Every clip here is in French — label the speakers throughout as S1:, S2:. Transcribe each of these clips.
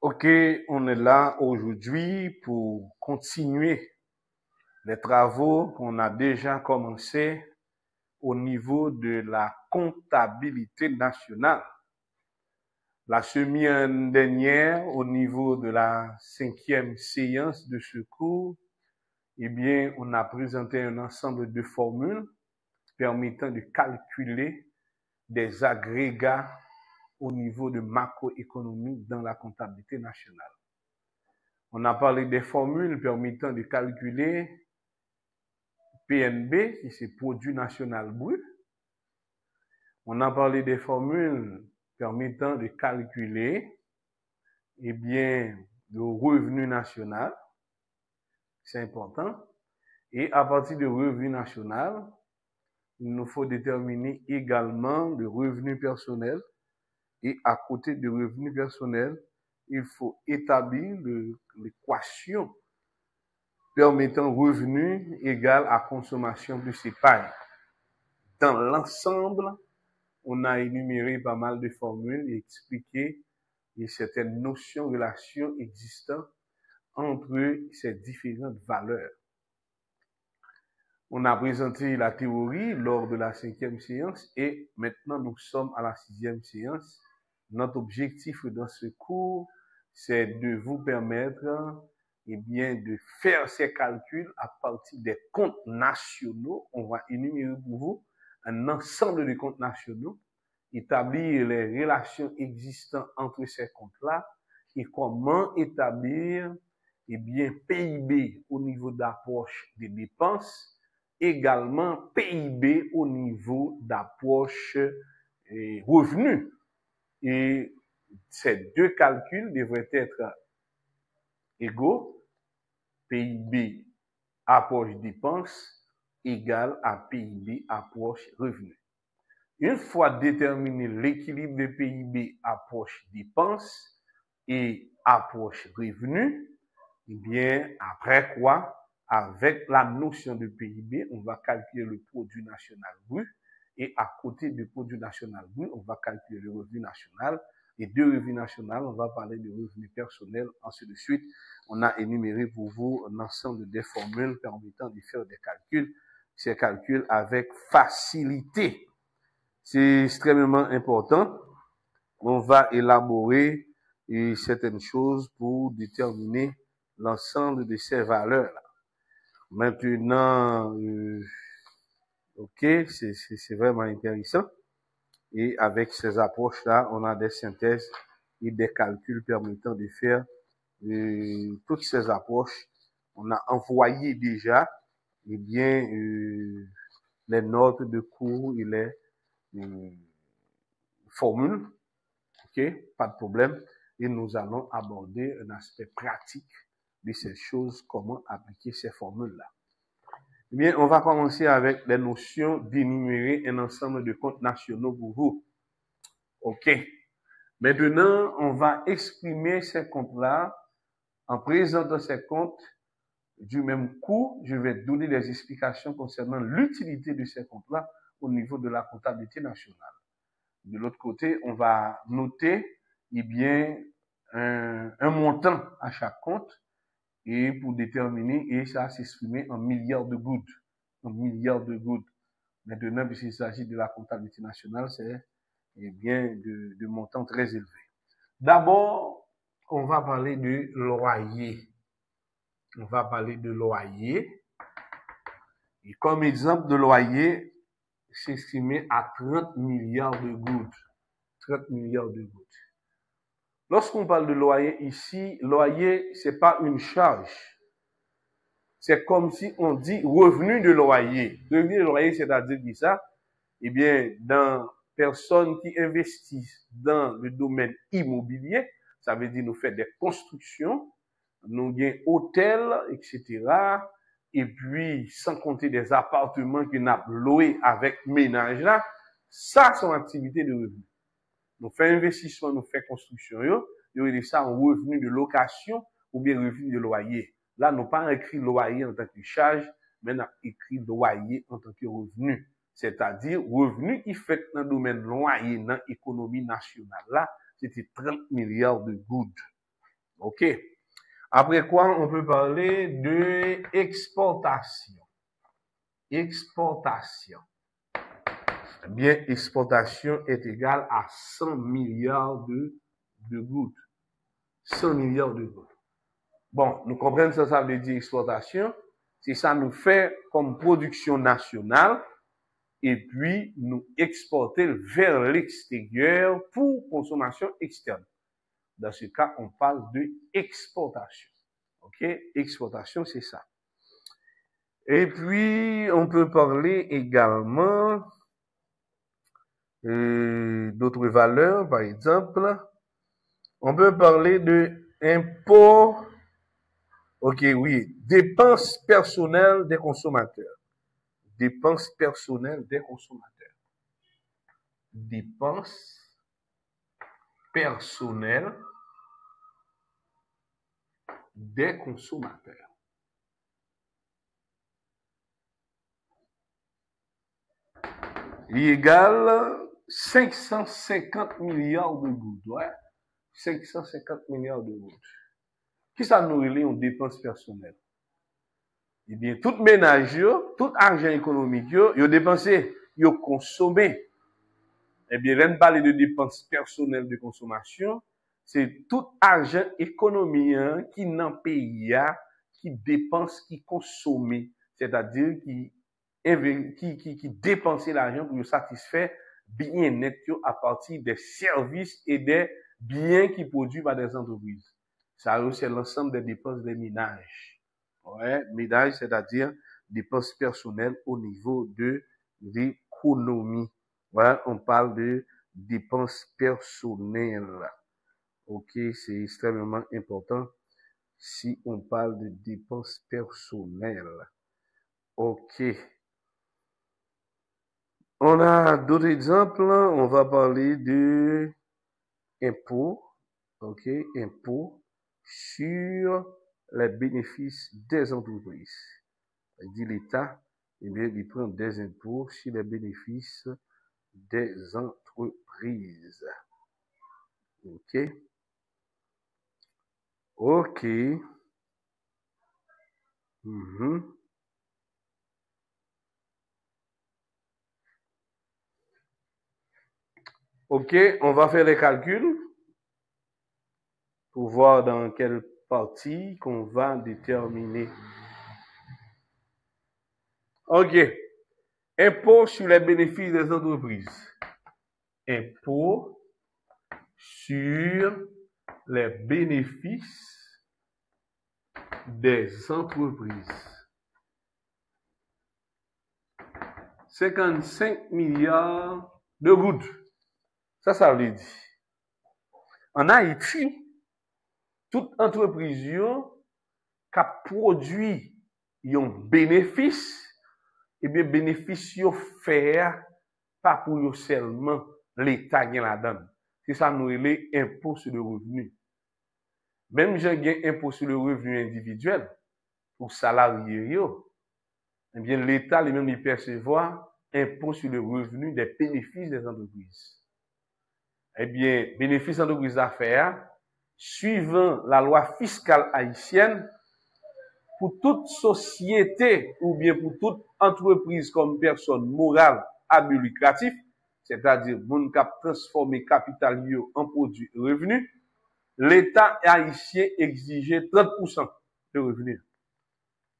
S1: Ok, on est là aujourd'hui pour continuer les travaux qu'on a déjà commencés au niveau de la comptabilité nationale. La semaine dernière, au niveau de la 5e séance de ce cours, eh bien, on a présenté un ensemble de formules permettant de calculer des agrégats au niveau de macroéconomie dans la comptabilité nationale. On a parlé des formules permettant de calculer PNB, qui c'est produit national brut. On a parlé des formules permettant de calculer, eh bien, le revenu national. C'est important. Et à partir du revenu national, il nous faut déterminer également le revenu personnel. Et à côté du revenu personnel, il faut établir l'équation permettant revenu égal à consommation plus épargne. Dans l'ensemble, on a énuméré pas mal de formules et expliqué certaines notions, relations existantes entre ces différentes valeurs. On a présenté la théorie lors de la 5e séance et maintenant nous sommes à la 6e séance. Notre objectif dans ce cours, c'est de vous permettre eh bien, de faire ces calculs à partir des comptes nationaux. On va énumérer pour vous un ensemble de comptes nationaux, établir les relations existantes entre ces comptes-là et comment établir eh bien, PIB au niveau d'approche des dépenses, également PIB au niveau d'approche revenus. Et ces deux calculs devraient être égaux. PIB approche dépenses égale à PIB approche revenus. Une fois déterminé l'équilibre de PIB approche dépenses et approche revenus, eh bien, après quoi, avec la notion de PIB, on va calculer le produit national brut et à côté du produit national brut, on va calculer le revenu national. Et de revenu national, on va parler de revenu personnel, ainsi de suite. On a énuméré pour vous un ensemble de formules permettant de faire des calculs, ces calculs avec facilité. C'est extrêmement important. On va élaborer certaines choses pour déterminer l'ensemble de ces valeurs-là. Maintenant, ok, c'est vraiment intéressant. Et avec ces approches-là, on a des synthèses et des calculs permettant de faire toutes ces approches. On a envoyé déjà, eh bien, les notes de cours et les formules. Ok, pas de problème. Et nous allons aborder un aspect pratique de ces choses, comment appliquer ces formules-là. Eh bien, on va commencer avec les notions d'énumérer un ensemble de comptes nationaux pour vous. OK. Maintenant, on va exprimer ces comptes-là en présentant ces comptes du même coup. Je vais donner des explications concernant l'utilité de ces comptes-là au niveau de la comptabilité nationale. De l'autre côté, on va noter eh bien, un montant à chaque compte et pour déterminer, et ça s'exprimer en milliards de gouttes. En milliards de gouttes. Maintenant, puisqu'il s'agit de la comptabilité nationale, c'est eh bien de montants très élevés. D'abord, on va parler de loyer. On va parler de loyer. Et comme exemple de loyer, c'est estimé à 30 milliards de gouttes. 30 milliards de gouttes. Lorsqu'on parle de loyer ici, loyer, c'est pas une charge. C'est comme si on dit revenu de loyer. Revenu de loyer, c'est-à-dire que ça, eh bien, dans personnes qui investissent dans le domaine immobilier, ça veut dire nous faire des constructions, nous gagnons hôtels, etc. Et puis, sans compter des appartements qu'on a loués avec ménage là, ça, c'est une activité de revenu. Nous faisons investissement, nous faisons construction, nous dit ça en revenu de location ou bien revenu de loyer. Là, nous pas écrit loyer en tant que charge, mais nous écrit loyer en tant que revenu. C'est-à-dire, revenu qui fait dans le domaine loyer, dans l'économie nationale, là, c'était 30 milliards de gouttes. OK. Après quoi, on peut parler de exportation. Exportation. Eh bien, exportation est égale à 100 milliards de gouttes. 100 milliards de gouttes. Bon, nous comprenons ce que ça veut dire exportation. C'est ça nous fait comme production nationale et puis nous exporter vers l'extérieur pour consommation externe. Dans ce cas, on parle de exportation. OK? Exportation, c'est ça. Et puis, on peut parler également d'autres valeurs, par exemple. On peut parler de impôts. OK, oui. Dépenses personnelles des consommateurs. Dépenses personnelles des consommateurs. Dépenses personnelles des consommateurs. Il égale 550 milliards de gouttes. Ouais. 550 milliards de gouttes. Qui ça nous relie en dépenses personnelles? Eh bien, tout ménage, tout argent économique, yo dépensé, yo consommé. Eh bien, là, on parle de dépenses personnelles de consommation, c'est tout argent économique qui n'en paye, qui dépense, qui consomme, c'est-à-dire qui dépense l'argent pour satisfaire bien-être à partir des services et des biens qui produisent par des entreprises. Ça, c'est l'ensemble des dépenses des ménages. Ouais, ménages, c'est-à-dire dépenses personnelles au niveau de l'économie. Ouais, on parle de dépenses personnelles. OK, c'est extrêmement important si on parle de dépenses personnelles. OK. On a d'autres exemples. On va parler de impôts. OK, impôts sur les bénéfices des entreprises. Il dit l'État, eh bien, il prend des impôts sur les bénéfices des entreprises. OK. OK. OK, on va faire les calculs pour voir dans quelle partie qu'on va déterminer. OK. Impôt sur les bénéfices des entreprises. Impôt sur les bénéfices des entreprises. 55 milliards de gouttes. Ça veut dire. En Haïti, toute entreprise qui a produit un bénéfice, et bien bénéfice fait pas pour seulement l'État qui la donne. C'est ça nous les impôts sur le revenu. Même j'ai un impôt sur le revenu individuel pour salariés, eh bien l'État lui-même il percevoir impôt sur le revenu des bénéfices des entreprises. Eh bien, bénéfices d'entreprise d'affaires, suivant la loi fiscale haïtienne, pour toute société ou bien pour toute entreprise comme personne morale à but lucratif, c'est-à-dire moun k'ap transformer capital en produit revenu, l'État haïtien exigeait 30% de revenus.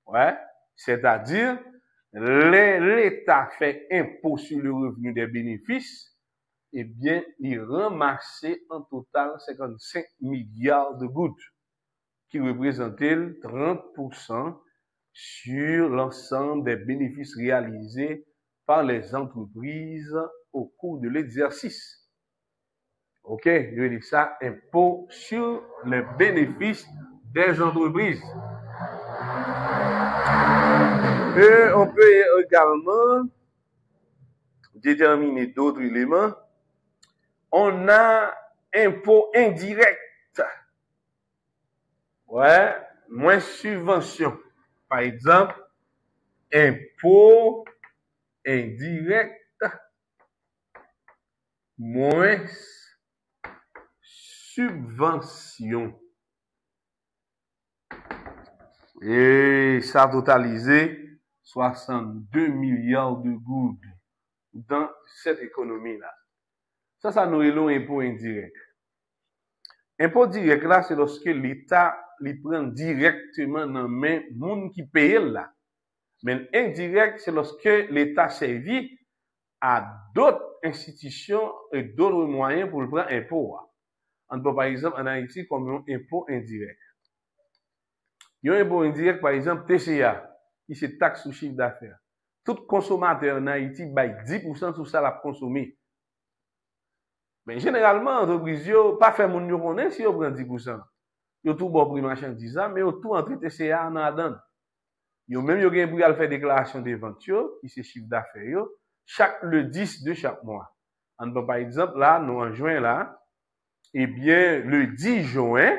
S1: Ouais, c'est-à-dire l'État fait impôt sur le revenu des bénéfices, eh bien, il ramassait en total 55 milliards de gouttes, qui représentaient 30% sur l'ensemble des bénéfices réalisés par les entreprises au cours de l'exercice. OK, je dis ça, impôt sur les bénéfices des entreprises. Et on peut également déterminer d'autres éléments. On a impôt indirect. Ouais, moins subvention. Par exemple, impôt indirect moins subvention. Et ça a totalisé 62 milliards de gouttes dans cette économie-là. Ça nous relève impôt indirect. Impôt direct là, c'est lorsque l'État li prend directement dans main moun qui paye là. Mais indirect, c'est lorsque l'État servit à d'autres institutions et d'autres moyens pour le prendre impôt. On peut par exemple en Haïti comme un impôt indirect. Il y a un impôt indirect par exemple TCA, qui c'est taxe sur chiffre d'affaires. Tout consommateur en Haïti paye 10% sur ça l'a consommé. Mais généralement, l'entreprise n'a pas fait mon connaît si on prend 10%. Yo tout bon prix marchandise, mais yo tout entre TCA dans la donne. Yo même yo gen pour faire déclaration de vente qui c'est chiffre d'affaires chaque le 10 de chaque mois. On peut par exemple là nous en juin là, eh bien le 10 juin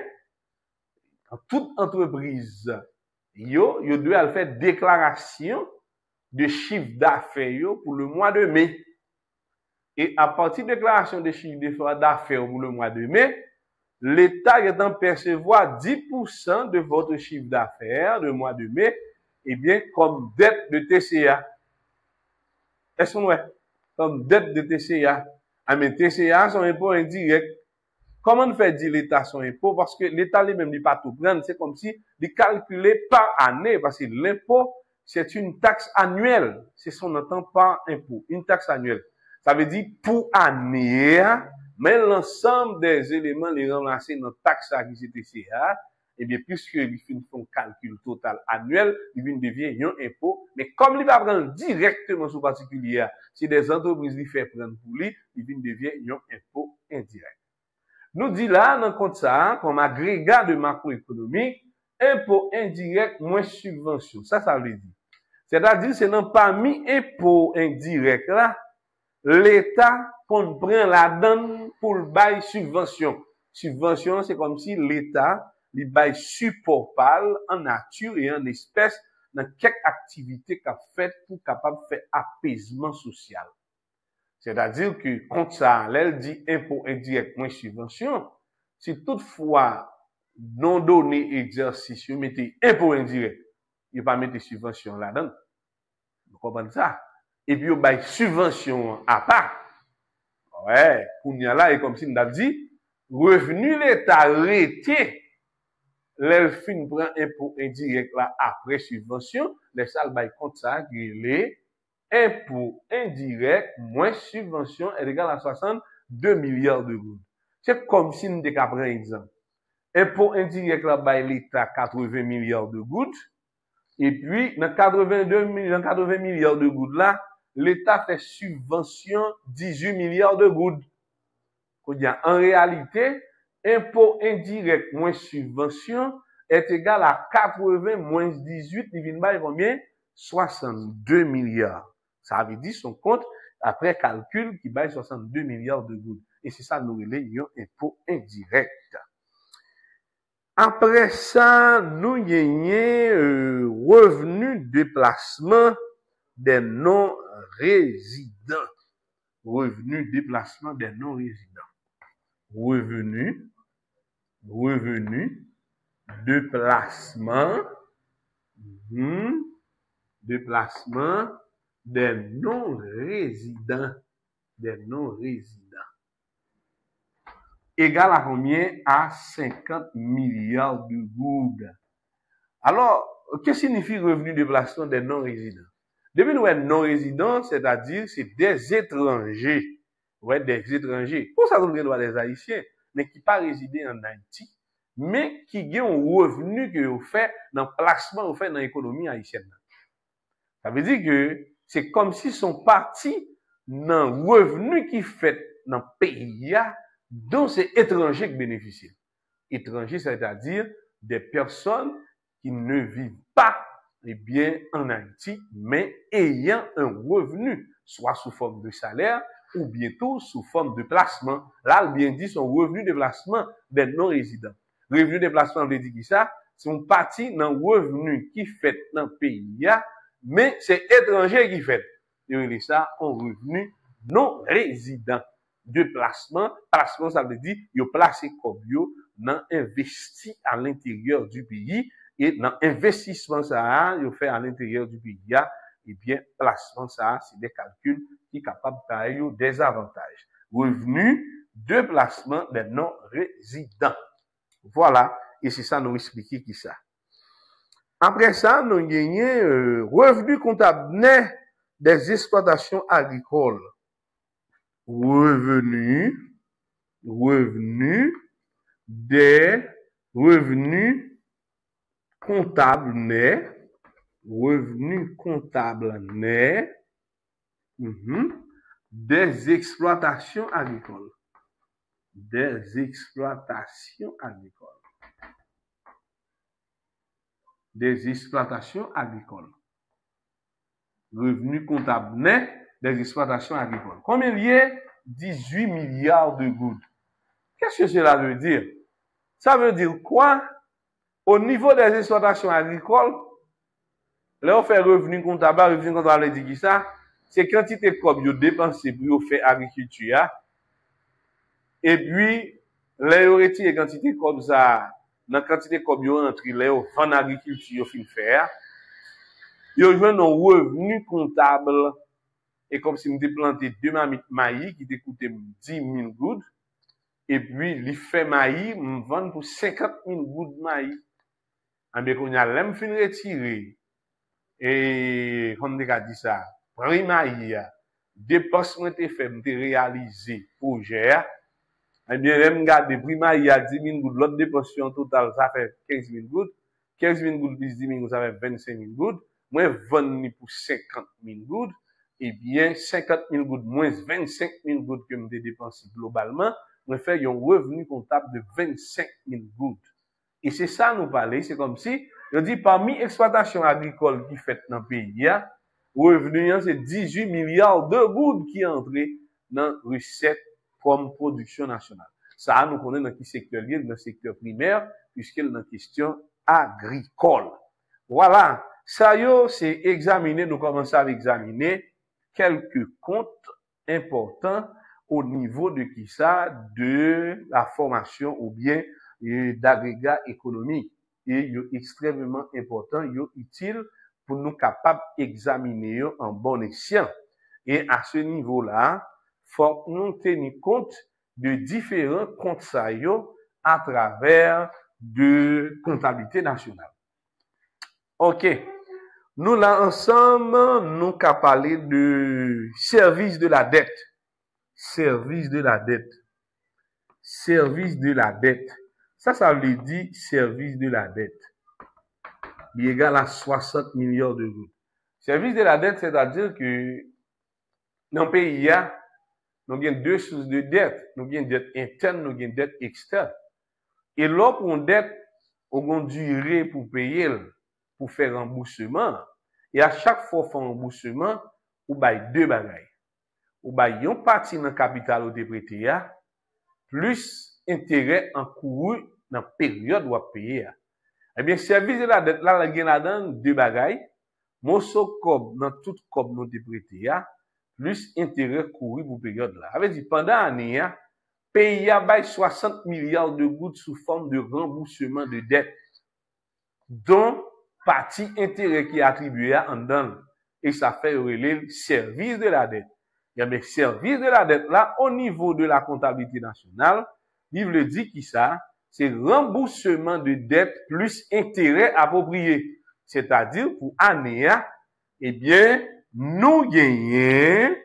S1: toute entreprise yo doit faire déclaration de chiffre d'affaires pour le mois de mai. Et à partir de déclaration de chiffre d'affaires pour le mois de mai, l'État est en percevoir 10% de votre chiffre d'affaires du mois de mai, eh bien, comme dette de TCA. Est-ce qu'on voit? Comme dette de TCA. Ah, mais TCA, son impôt indirect. Comment on fait dire l'État son impôt? Parce que l'État lui-même n'est pas tout prendre. C'est comme si il calculait par année. Parce que l'impôt, c'est une taxe annuelle. C'est ce qu'on entend par impôt. Une taxe annuelle. Ça veut dire pour année, mais l'ensemble des éléments les remplacés dans taxe qui c'est TCA, eh bien, puisque il fait un calcul total annuel, il devient un impôt. Mais comme il va prendre directement sur particulier, si des entreprises lui font prendre pour lui, il devient un impôt indirect. Nous dit là, dans le compte ça, comme agrégat de macroéconomique, impôt indirect moins subvention. Ça veut dire. C'est-à-dire, c'est non parmi impôt indirect là, l'État qu'on prend la donne pour le bail subvention. Subvention, c'est comme si l'État lui bail support pâle en nature et en espèce dans quelque activité qu'a fait pour capable faire apaisement social. C'est-à-dire que, contre ça, elle dit impôt indirect moins subvention, si toutefois, non donné exercice, vous mettez impôt indirect, vous pas mettre subvention là-dedans. Vous comprenez ça? Et puis, vous avez subvention à part. Ouais, pour y là, et comme si nous avons dit, revenu l'État arrêté, l'elfine prend impôt indirect là après subvention, les salles bail compte ça, qui est impôt indirect moins subvention est égal à 62 milliards de gouttes. C'est comme si nous avons pris un exemple. Impôt indirect là bail l'État 80 milliards de gouttes, et puis dans 80 milliards de gouttes là, l'État fait subvention 18 milliards de gouttes. En réalité, impôt indirect moins subvention est égal à 80 moins 18, il vient de combien? 62 milliards. Ça veut dire son compte, après calcul, qui baille 62 milliards de gouttes. Et c'est ça, nous relèvons impôt indirect. Après ça, nous gagnons revenu déplacement des non-résidents. Revenu déplacement des non-résidents. Revenu déplacement des non-résidents. Des non-résidents. Égal à combien? À 50 milliards de gouttes. Alors, que signifie revenu déplacement des non-résidents? Depuis nous sommes non-résidents, c'est-à-dire c'est des étrangers. Ouais, des étrangers. Pour ça, on doit des Haïtiens, mais qui pas résider en Haïti, mais qui ont un revenu que vous faites dans le placement, vous faites dans l'économie haïtienne. Ça veut dire que c'est comme si sont partis dans le revenu qui fait dans le pays dont c'est étranger qui bénéficie. Étranger, c'est-à-dire des personnes qui ne vivent pas bien en Haïti, mais ayant un revenu, soit sous forme de salaire, ou bientôt sous forme de placement. Là, bien dit, son revenu de placement des non-résidents. Revenu de placement veut dire que ça, c'est une partie dans le revenu qui fait dans le pays, mais c'est étranger qui fait. Et ça, un revenu non-résident. De placement, placement, ça veut dire, il place comme yo, dans investi à l'intérieur du pays, Et dans l'investissement, ça, il fait à l'intérieur du pays, eh bien, placement, ça, c'est des calculs qui sont capables de faire des avantages. Revenus de placement des non-résidents. Voilà. Et c'est ça, nous expliquer qui ça. Après ça, nous gagnons revenus comptables nets des exploitations agricoles. Revenus des revenus comptables nets, des exploitations agricoles. Des exploitations agricoles. Revenus comptables nets des exploitations agricoles. Combien il y a? 18 milliards de gouttes. Qu'est-ce que cela veut dire? Ça veut dire quoi? Au niveau des exploitations agricoles, là, on fait revenu comptable dit qui ça? C'est quantité de cob dépensé pour faire agriculture. Et puis, là, on retire quantité comme ça, dans quantité comme yo entre là, on vend agriculture, fin faire. Yo joue un revenu comptable. Et comme si me planté 2 maïs qui te coûté 10 000 gouttes. Et puis, il fait maïs, me vend pour 50 000 gouttes de maïs. En bien qu'on a l'aime fin retiré. Et, comme on a dit ça, prix maïs, dépense moi te fait, me réalisé, projet, eh bien, même garder prix maïs à 10 000 gouttes, l'autre dépense en total, ça fait 15 000 gouttes. 15 000 gouttes plus 10 000 gouttes, ça fait 25 000 gouttes. Moi, vendre pour 50 000 gouttes. Eh bien, 50 000 gouttes moins 25 000 gouttes que je dépensé globalement, me fait un revenu comptable de 25 000 gouttes. Et c'est ça nous parler, c'est comme si, je dis, parmi exploitation agricole qui fait dans le pays, revenu, c'est 18 milliards de gouttes qui entrent dans recette comme production nationale. Ça, nous connaissons dans quel secteur lié, dans le secteur primaire, puisqu'il est dans la question agricole. Voilà. Ça, c'est examiner, nous commençons à examiner quelques comptes importants au niveau de qui ça, de la formation ou bien d'agrégat économique. Et il est extrêmement important, il est utile pour nous capables d'examiner en bon escient. Et à ce niveau-là, faut nous tenir compte de différents comptes ça à travers de comptabilité nationale. OK. Nous, là, ensemble, nous qu'à parler de service de la dette. Service de la dette. Service de la dette. Ça veut dire service de la dette. Il est égal à 60 milliards de gouttes. Service de la dette, c'est-à-dire que dans le pays, nous avons deux sources de dette. Nous avons une dette interne, nous avons une dette externe. Et là, pour une dette, on a une durée pour payer, pour faire remboursement. Et à chaque fois qu'on fait remboursement, on baille deux bagailles. On baille une partie dans le capital au déprêté, plus intérêt encouru dans la période où on paye. Eh bien, service de la dette, là, il y a là-dedans deux bagailles. Mosso cob, dans tout cob nous déprêté, plus intérêt couru pour période là. Ça veut dire, pendant l'année, pays a baille 60 milliards de gouttes sous forme de remboursement de dette, dont partie intérêt qui est attribué en dedans. Et ça fait le service de la dette. Il y a bien service de la dette là, au niveau de la comptabilité nationale, il veut dire qui ça, c'est remboursement de dette plus intérêt approprié. C'est-à-dire, pour année, eh bien, nous gagnons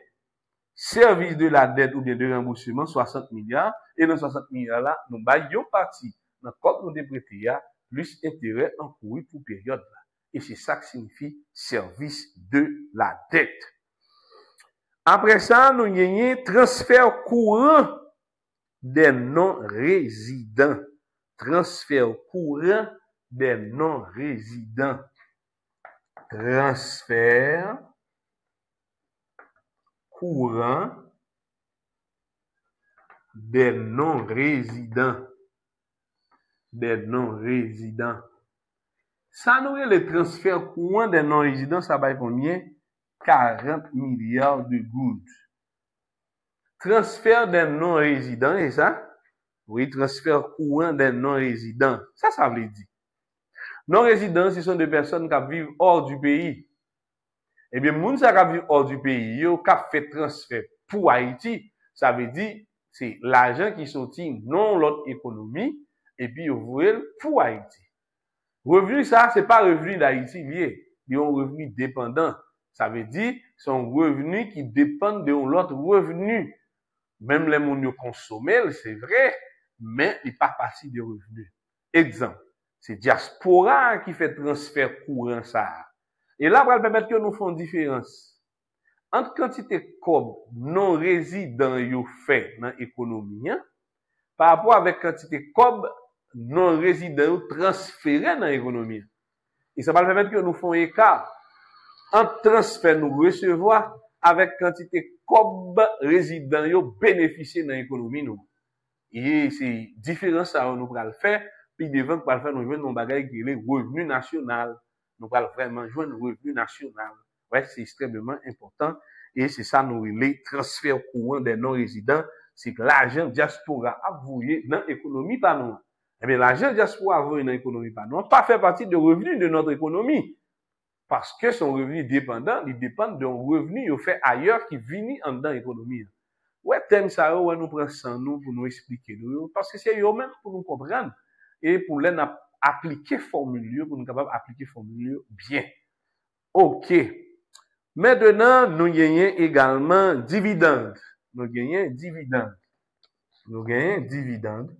S1: service de la dette ou bien de remboursement 60 milliards, et dans 60 milliards là, nous baillons partie dans le code nous déprêté, plus intérêt encouru pour période là. Et c'est ça qui signifie service de la dette. Après ça, nous gagnons transfert courant des non-résidents. Transfert courant des non-résidents. Transfert courant des non-résidents. Des non-résidents. Ça nous est le transfert courant des non-résidents, ça va combien? 40 milliards de gouttes. Transfert des non-résidents, et ça? Oui, transfert courant des non-résidents. Ça veut dire. Non-résidents, ce sont des personnes qui vivent hors du pays. Eh bien, moun sa qui vivent hors du pays, yo qui fait transfert pour Haïti, ça veut dire c'est l'argent qui sorti non l'autre économie et puis yo voyez pour Haïti. Revenu ça, c'est pas revenu d'Haïti lié, c'est un revenu dépendant. Ça veut dire son revenu qui dépend de l'autre revenu. Même les moun yo consomment, c'est vrai, mais il pas parti de revenus. Exemple, c'est diaspora qui fait transfert courant ça. Et là, pour permettre que nous fassions différence entre quantité cob non résident yo fait dans l'économie, par rapport avec quantité cob non résident transféré dans l'économie. Et ça va permettre que nous fassions écart entre transfert nous recevoir avec quantité cob résident yo bénéficier dans l'économie nous. Et c'est différent ça nous va le faire. Puis devant qu'on va le faire, nous jouons nos bagages qui est le revenu national. Nous allons vraiment jouer le revenu national. Ouais, c'est extrêmement important. Et c'est ça, nous, les transferts courants des non-résidents, c'est que l'argent diaspora avoué dans l'économie par nous. Eh bien, l'argent diaspora avoué dans l'économie par nous, pas fait partie de revenus de notre économie. Parce que son revenu dépendant, il dépend d'un revenu qu'il fait ailleurs qui vient en dans l'économie. Ouais, thème ça, ouais, nous prenons ça, nous, pour nous expliquer, parce que c'est eux-mêmes pour nous comprendre. Et pour les appliquer formule, pour nous capables d'appliquer formule bien. OK. Maintenant, nous gagnons également dividendes. Nous gagnons dividendes. Nous gagnons dividendes.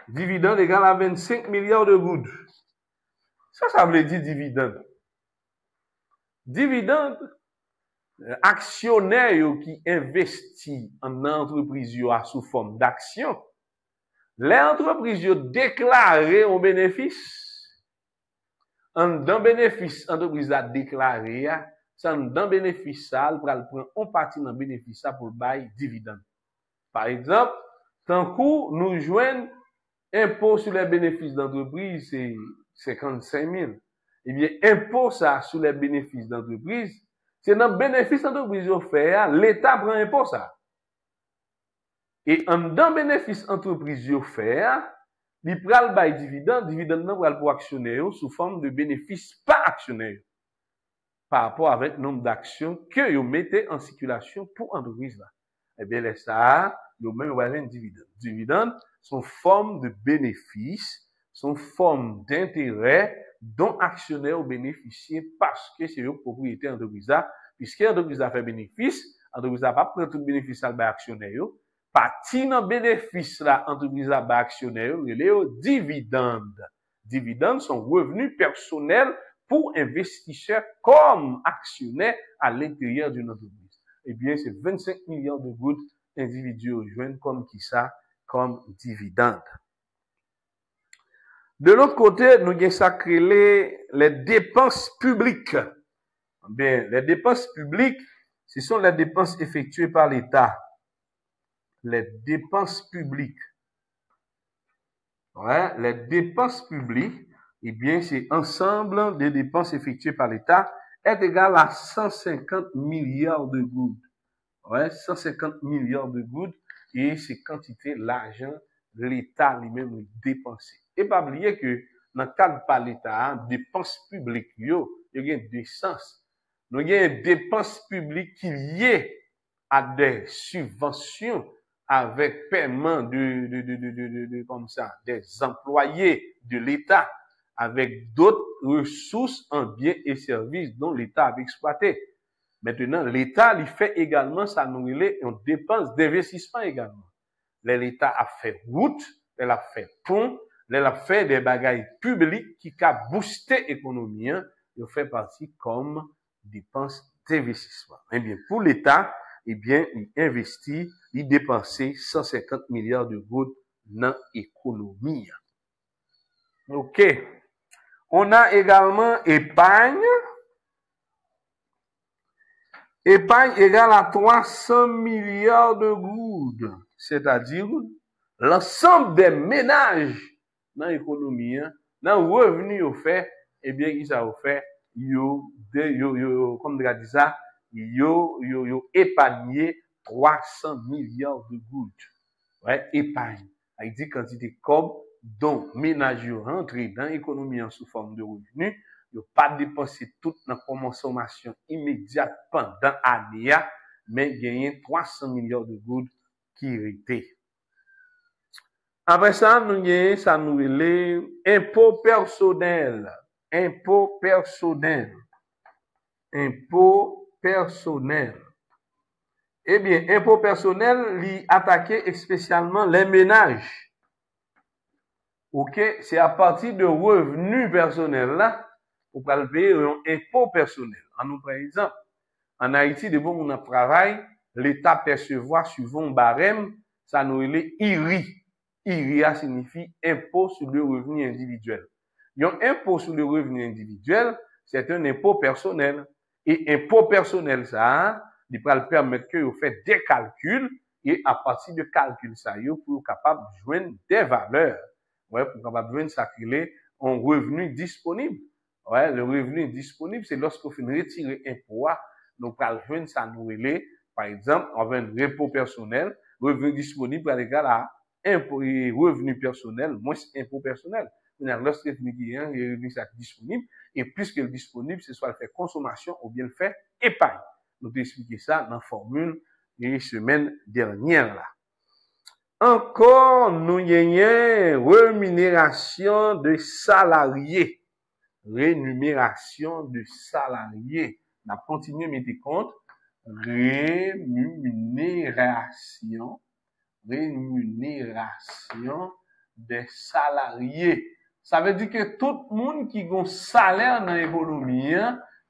S1: Dividende égale à 25 milliards de gouttes. Ça veut dire dividende. Dividende, actionnaire qui investit en entreprise sous forme d'action, les entreprises déclarent un bénéfice. Dans bénéfice, l'entreprise a déclaré, ça dans bénéfice, ça, elle prend un parti dans bénéfice ça pour bailler dividende. Par exemple, tant que nous joignons impôt sur les bénéfices d'entreprise, c'est 55 000. Eh bien, impôt ça sur les bénéfices d'entreprise, c'est dans le bénéfice d'entreprise offert, l'État prend impôt ça. Et dans le bénéfice d'entreprise offert, il prend le bail dividende, dividende pour actionnaire sous forme de bénéfice par actionnaire. Par rapport avec le nombre d'actions que vous mettez en circulation pour l'entreprise là. Eh bien, les ça, vous-même, vous avez un dividende. Dividende, sont forme de bénéfice, sont forme d'intérêt dont actionnaire ou bénéficier parce que c'est eux propriété d'entreprise là, puisque l'entreprise a fait bénéfice, l'entreprise n'a pas pris tout bénéfice à l'actionnaire, parti dans bénéfice là, l'entreprise a actionnaire, les dividendes. Dividendes sont revenus personnels pour investisseurs comme actionnaires à l'intérieur d'une entreprise. Eh bien, c'est 25 milliards de gouttes individuels rejoignent comme qui ça, comme dividende. De l'autre côté, nous avons sacré les dépenses publiques. Bien, les dépenses publiques, ce sont les dépenses effectuées par l'État. Les dépenses publiques. Ouais, les dépenses publiques, eh bien, c'est ensemble des dépenses effectuées par l'État est égal à 150 milliards de gouttes. Ouais, 150 milliards de gouttes. Et c'est quantité l'argent l'État lui-même dépensé. Et pas oublier que dans le cadre par l'État, dépenses publiques, il y a deux sens. Nous y a des dépenses publiques qui liées à des subventions avec paiement comme ça, des employés de l'État avec d'autres ressources en biens et services dont l'État a exploité. Maintenant, l'État, il fait également sa nourriture en dépenses d'investissement également. L'État a fait route, elle a fait pont, elle a fait des bagailles publiques qui a boosté l'économie, il fait partie comme dépenses d'investissement. Eh bien, pour l'État, eh bien, il investit, il dépense 150 milliards de gouttes dans l'économie. OK. On a également épargne. Épargne égale à 300 milliards de gouttes. C'est-à-dire, l'ensemble des ménages dans l'économie, dans le revenu au fait, eh bien, ils ont fait, comme on dit ça, yo épargné 300 milliards de gouttes. Ouais, épargne. Il dit quantité comme donc ménage yo rentre dans l'économie sous forme de revenus, yo pas dépenser tout dans consommation immédiate pendant l'année, mais gagner 300 milliards de gouttes qui retaient. Après ça, nous gagnons ça nous relève impôt personnel. Impôt personnel. Impôt personnel. Eh bien, impôt personnel, lui attaquer spécialement les ménages. OK? C'est à partir de revenus personnels là, pour payer un impôt personnel. En nous, par exemple, en Haïti, de bon, on a travail, l'État percevoir suivant un barème, ça nous relève IRI. IRIA signifie impôt sur le revenu individuel. Un impôt sur le revenu individuel, c'est un impôt personnel. Et impôt personnel, ça, il va permettre que vous faites des calculs et à partir de calculs, ça, vous êtes capable de joindre des valeurs. Ouais, pour capable de joindre ça qui est un revenu disponible. Ouais, le revenu disponible, c'est lorsque vous retirez impôt, nous allons joindre ça nous relève, par exemple, on a un impôt personnel, revenu disponible à l'égal à impôt et revenu personnel, moins impôt personnel. Lorsque le revenu est disponible, et puisque le disponible, c'est soit le fait consommation ou bien le fait épargne. Nous avons expliqué ça dans la formule des semaines dernières là. Encore, nous avons rémunération de salariés. Rémunération de salariés. On a continué à mettre compte. Rémunération des salariés. Ça veut dire que tout le monde qui a un salaire dans l'économie,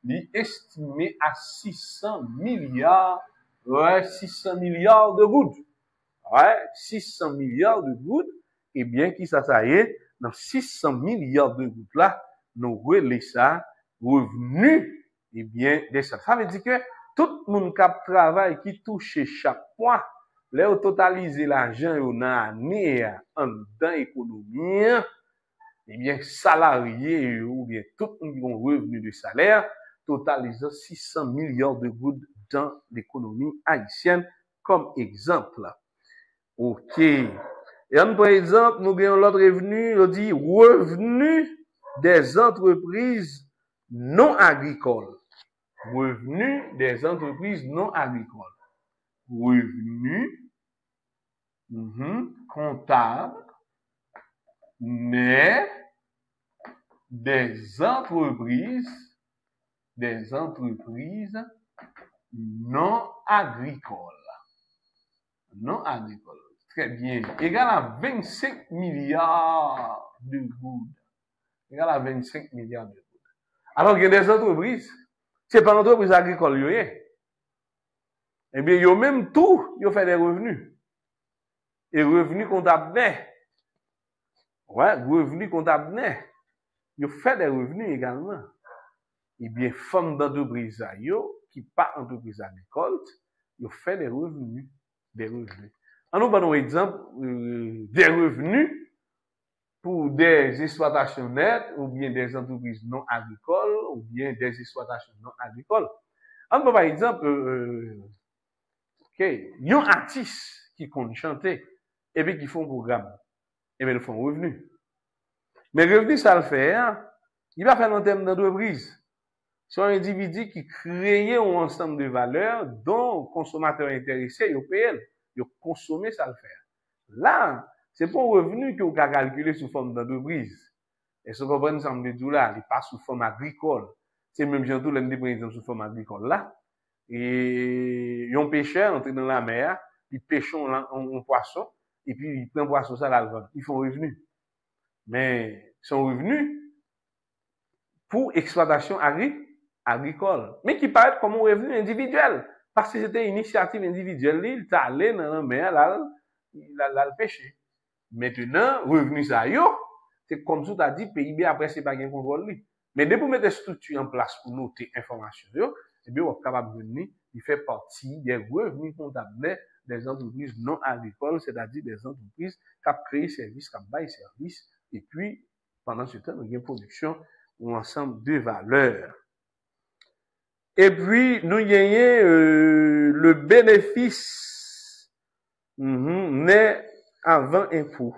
S1: est estimé à 600 milliards de gouttes. Ouais, 600 milliards de gouttes. Et bien, qui ça y est, dans 600 milliards de gouttes là, nous relais ça, revenu, et bien, de ça. Ça veut dire que tout le monde qui travaille, qui touche chaque mois, là, au totaliser l'argent, on a année dans l'économie, eh bien, salariés ou bien tout le monde qui ont revenu de salaire, totalisant 600 milliards de gouttes dans l'économie haïtienne, comme exemple. OK. Et par exemple, nous avons l'autre revenu, on dit revenu des entreprises non agricoles. Revenu des entreprises non agricoles. Revenu comptable, mais des entreprises non agricoles. Non agricoles. Très bien. Égal à 25 milliards de gouttes. Égal à 25 milliards de gouttes. Alors qu'il y a des entreprises, c'est pas l'entreprise agricole, eh bien, yo même tout, yo fait des revenus. Et revenus comptables nets. Ouais, revenus comptables nets. Yo fait des revenus également. Eh bien, femmes d'entreprise, qui pas entreprise agricole, yo fait des revenus. Des revenus. En nous prenons un exemple, des revenus pour des exploitations nettes, ou bien des entreprises non agricoles, ou bien des exploitations non agricoles. En nous, par exemple, y a un artiste qui compte chanter, et puis qui font un programme, et bien ils font revenu. Mais revenu, ça le fait, il va faire en termes d'entreprise. C'est un individu qui crée un ensemble de valeurs dont le consommateur intéressé, il paye, il consomme, ça le fait. Là, c'est pas un revenu que vous avez calculé sous forme d'entreprise. Et ce qu'on comprend ensemble de tout là, il passe sous forme agricole. C'est même gens tout l'année par exemple sous forme agricole là. Et un pêcheur entre dans la mer, il pêche un poisson, et puis il prend un poisson ça là le vend. Ils font revenu. Mais son revenu pour exploitation agricole, mais qui paraît comme un revenu individuel, parce que c'était une initiative individuelle, il est allé dans la mer, là, il a pêché. Maintenant, revenu ça, c'est comme ça, tu as dit, PIB après, c'est pas un contrôle. Mais dès que vous mettez des structures en place pour noter information, eh bien, vous êtes capable de venir, il fait partie des revenus comptables des entreprises non agricoles, c'est-à-dire des entreprises qui ont créé services, qui ont baillé services, et puis, pendant ce temps, nous avons une production ou ensemble de valeurs. Et puis, nous gagnons le bénéfice né avant impôt.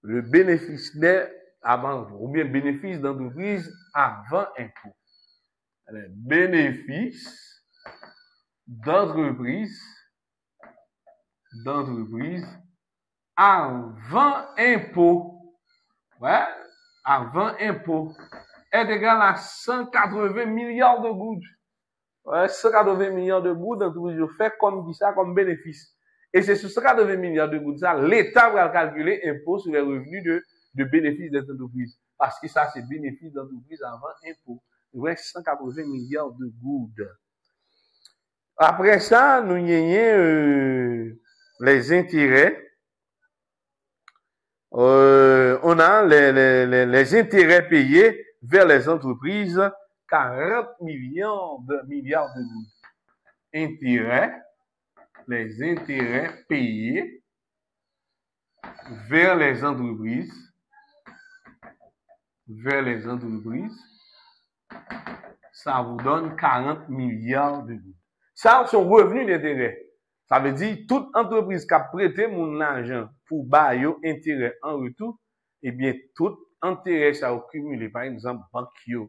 S1: le bénéfice net avant, ou bien bénéfice d'entreprise avant impôt. Le bénéfice d'entreprise avant impôt. Ouais, avant impôt est égal à 180 milliards de gouttes. Ouais, 180 milliards de gouttes d'entreprise fait comme ça, comme bénéfice. Et c'est sur 180 milliards de gouttes, ça, l'État va calculer impôt sur les revenus de bénéfices des entreprises. Parce que ça, c'est bénéfice d'entreprise avant impôt. Ouais, 180 milliards de gouttes. Après ça, nous avons les intérêts. On a les intérêts payés vers les entreprises, 40 milliards de gouttes. Les intérêts payés vers les entreprises, ça vous donne 40 milliards de gouttes. Ça, c'est un revenu d'intérêt. Ça veut dire, toute entreprise qui a prêté mon argent pour bailler intérêt en retour, eh bien, tout intérêt, ça a cumulé. Par exemple, banque qui a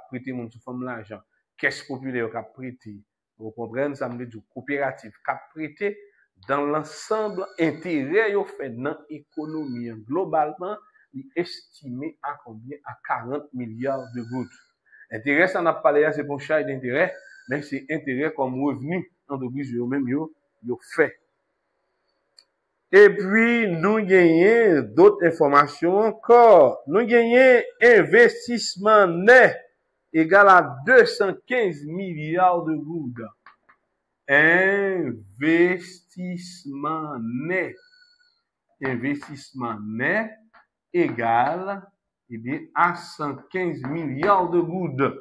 S1: prêté mon sous forme l'argent, caisse populaire qui a prêté. Vous comprenez, ça me dit coopératif qui a prêté dans l'ensemble intérêt fait dans l'économie. Globalement, il est estimé à combien? À 40 milliards de gouttes. Intérêt, ça n'a pas l'air, c'est pour charge d'intérêt, mais c'est intérêt comme revenu entreprise même yo fait. Et puis, nous gagnons d'autres informations encore. Nous gagnons investissement net égal à 215 milliards de gouttes. Investissement net égal, eh bien, à 115 milliards de gouttes.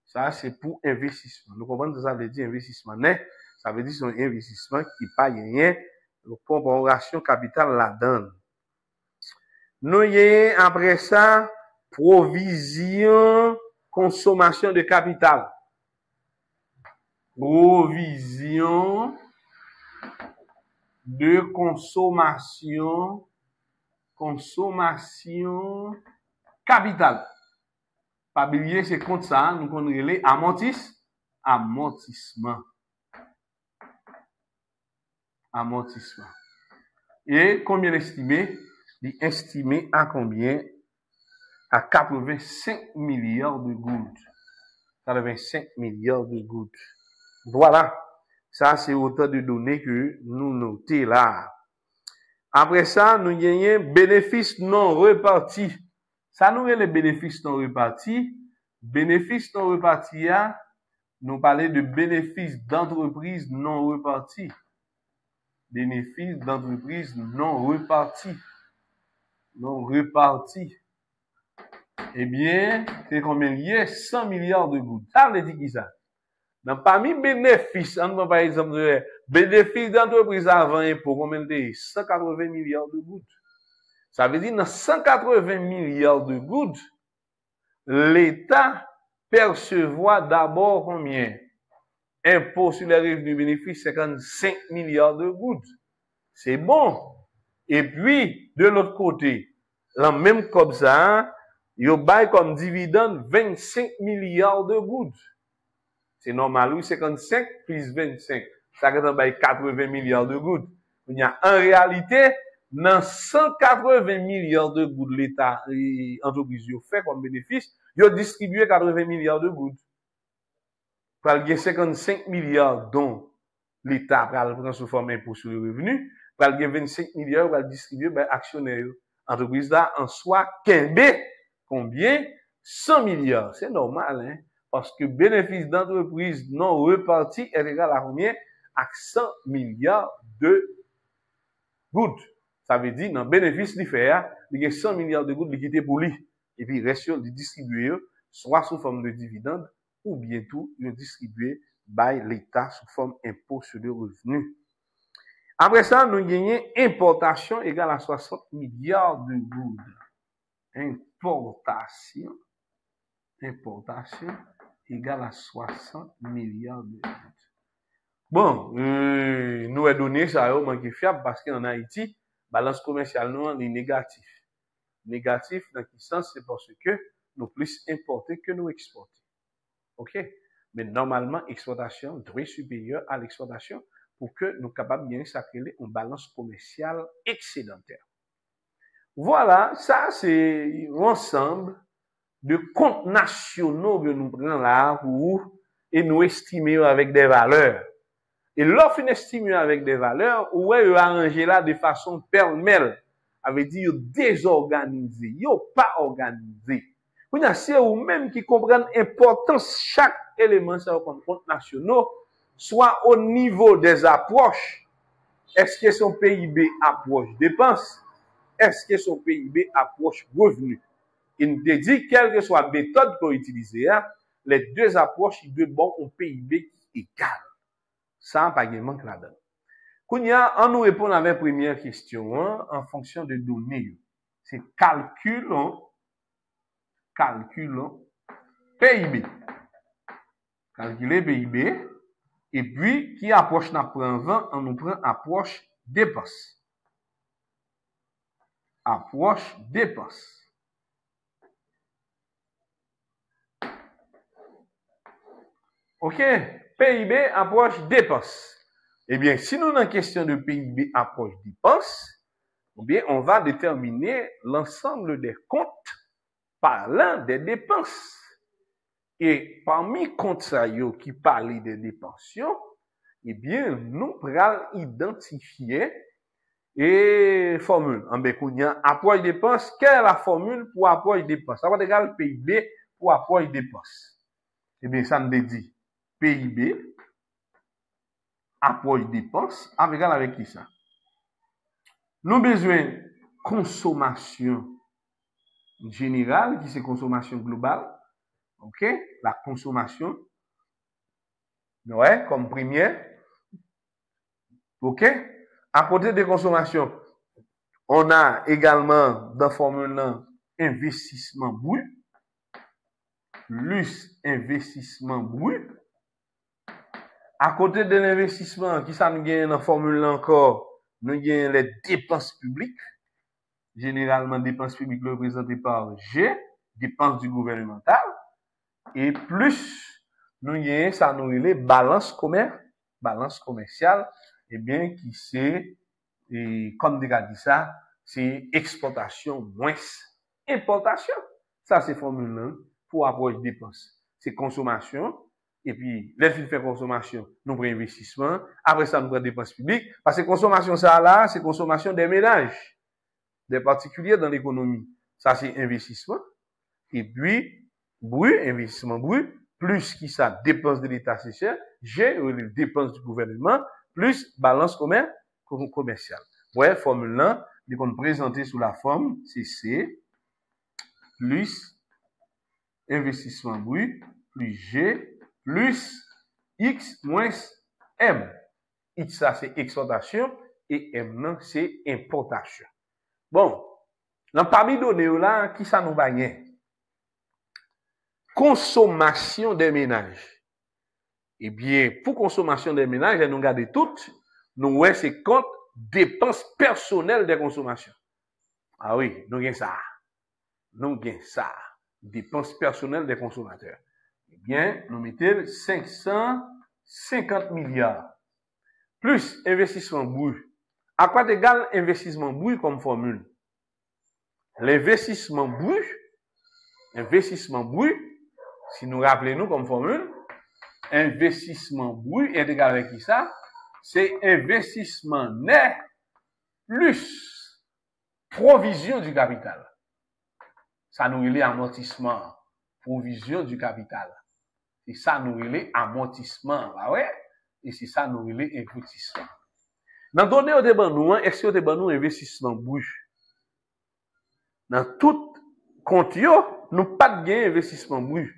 S1: Ça, c'est pour investissement. Nous comprenons que ça veut dire investissement net. Ça veut dire son investissement qui pas rien, la proportion capital la donne. Nous y après ça, provision, consommation de capital. Provision de consommation capital. Pas oublier, c'est contre ça, nous connaissons amortissement. Et combien estimé? Il est estimé à combien? À 85 milliards de gouttes. 85 milliards de gouttes. Voilà. Ça, c'est autant de données que nous notons là. Après ça, nous gagnons bénéfices non repartis. Ça, nous avons les bénéfices non repartis. Bénéfices non repartis, nous parlons de bénéfices d'entreprise non repartis. Bénéfices d'entreprise non repartis. Eh bien, c'est combien? Il y a 100 milliards de gouttes. Ça veut dire qui ça? Donc, parmi bénéfices, on va par exemple, bénéfices d'entreprise avant impôt, combien de 180 milliards de gouttes. Ça veut dire, dans 180 milliards de gouttes, l'État percevoir d'abord combien? Impôt sur les revenus bénéfices, 55 milliards de gouttes. C'est bon. Et puis, de l'autre côté, là, même comme ça, il bail comme dividende 25 milliards de gouttes. C'est normal, oui, 55 plus 25. Ça fait 80 milliards de gouttes. Il y a en réalité, dans 180 milliards de gouttes, l'État et l'entreprise fait comme bénéfice, il a distribué 80 milliards de gouttes. Il y a 55 milliards dont l'État prend sous forme impôt sur le revenu. Il y a 25 milliards qui va distribuer par actionnaires. L'entreprise là, en soi, combien? 100 milliards. C'est normal, hein? Parce que bénéfice d'entreprise non reparti est égal à combien? À 100 milliards de gouttes. Ça veut dire, dans le bénéfice qu'il fait, il y a 100 milliards de gouttes liquidées pour lui. Et puis, il reste de distribuer, soit sous forme de dividende, ou bien tout, il est distribué par l'État sous forme impôt sur le revenu. Après ça, nous gagnons importation égale à 60 milliards de gouttes. Importation égale à 60 milliards de gouttes. Bon, nous avons donné ça, manque fiable parce qu'en Haïti, balance commerciale nous est négatif. Négatif, dans quel sens? C'est parce que nous plus importer que nous exporter. OK? Mais normalement, l'exportation doit être supérieure à l'exportation pour que nous soyons capables de bien s'acquérir une balance commerciale excédentaire. Voilà, ça c'est l'ensemble de comptes nationaux que nous prenons là pour et nous estimer avec des valeurs. Et l'offre estimée avec des valeurs, ouais, arrangé là de façon pêle-mêle, avait dit désorganisé, pas organisé. C'est eux-mêmes qui comprennent l'importance de chaque élément sur les comptes nationaux, soit au niveau des approches. Est-ce que son PIB approche dépenses? Est-ce que son PIB approche revenus? Il nous dit, quelle que soit la méthode qu'on utilise, les deux approches, ils doivent avoir un PIB qui est égal. Ça, pas de manque là-dedans. On nous répond à la première question, en fonction de données. C'est calculons PIB. Calculer PIB. Et puis, qui approche n'a prend 20, on nous prend approche dépense. Approche dépense. OK? PIB approche dépense. Eh bien, si nous avons une question de PIB approche dépense, eh bien, on va déterminer l'ensemble des comptes parlant des dépenses. Et parmi comptes qui parlent des dépenses, eh bien, nous pourrons identifier et formule. En bécounia, approche dépense, quelle est la formule pour approche dépense? Ça va égaler PIB pour approche dépense. Eh bien, ça nous dit PIB, approche dépense, avec qui ça? Nous avons besoin de consommation générale, qui c'est consommation globale. OK? La consommation. Ouais, comme première. OK? À côté de consommation, on a également dans la formule investissement brut, plus investissement brut. À côté de l'investissement, qui ça nous gagne dans la formule encore, nous gagnons les dépenses publiques. Généralement, dépenses publiques représentées par G, dépenses du gouvernemental. Et plus, nous gagnons, ça nous relève balance commerciale, eh bien, qui c'est, comme déjà dit ça, c'est exportation moins importation. Ça, c'est formule pour approche dépenses. C'est consommation. Et puis, les filles fait consommation, nous prenons investissement. Après ça, nous prenons dépenses publiques. Parce que consommation, ça là, c'est consommation des ménages, des particuliers dans l'économie. Ça, c'est investissement. Et puis, investissement brut, plus qui ça, dépenses de l'État, c'est cher. G, les dépenses du gouvernement, plus balance commerciale. Ouais, formule là, qu'on présente sous la forme, c'est C, plus investissement brut, plus G, plus X moins M. X, ça, c'est exportation, et M, c'est importation. Bon, dans parmi les données là, qui ça nous va gagner? Consommation des ménages. Eh bien, pour consommation des ménages, nous regardons toutes, nous voyons ces comptes dépenses personnelles des consommations. Ah oui, nous avons ça. Nous avons ça. Dépenses personnelles des consommateurs. Eh bien, nous mettons 550 milliards. Plus investissement brut. À quoi égale investissement brut comme formule? L'investissement brut, si nous rappelons comme formule, investissement brut est égal avec qui ça? C'est investissement net plus provision du capital. Ça nous relève amortissement, provision du capital. Et ça nous relève amortissement, bah ouais? Et c'est ça nous relève investissement. Dans données au débat nous, est-ce que au débat nous investissement brut? Dans tout compte yo, nous pas de gain investissement brut.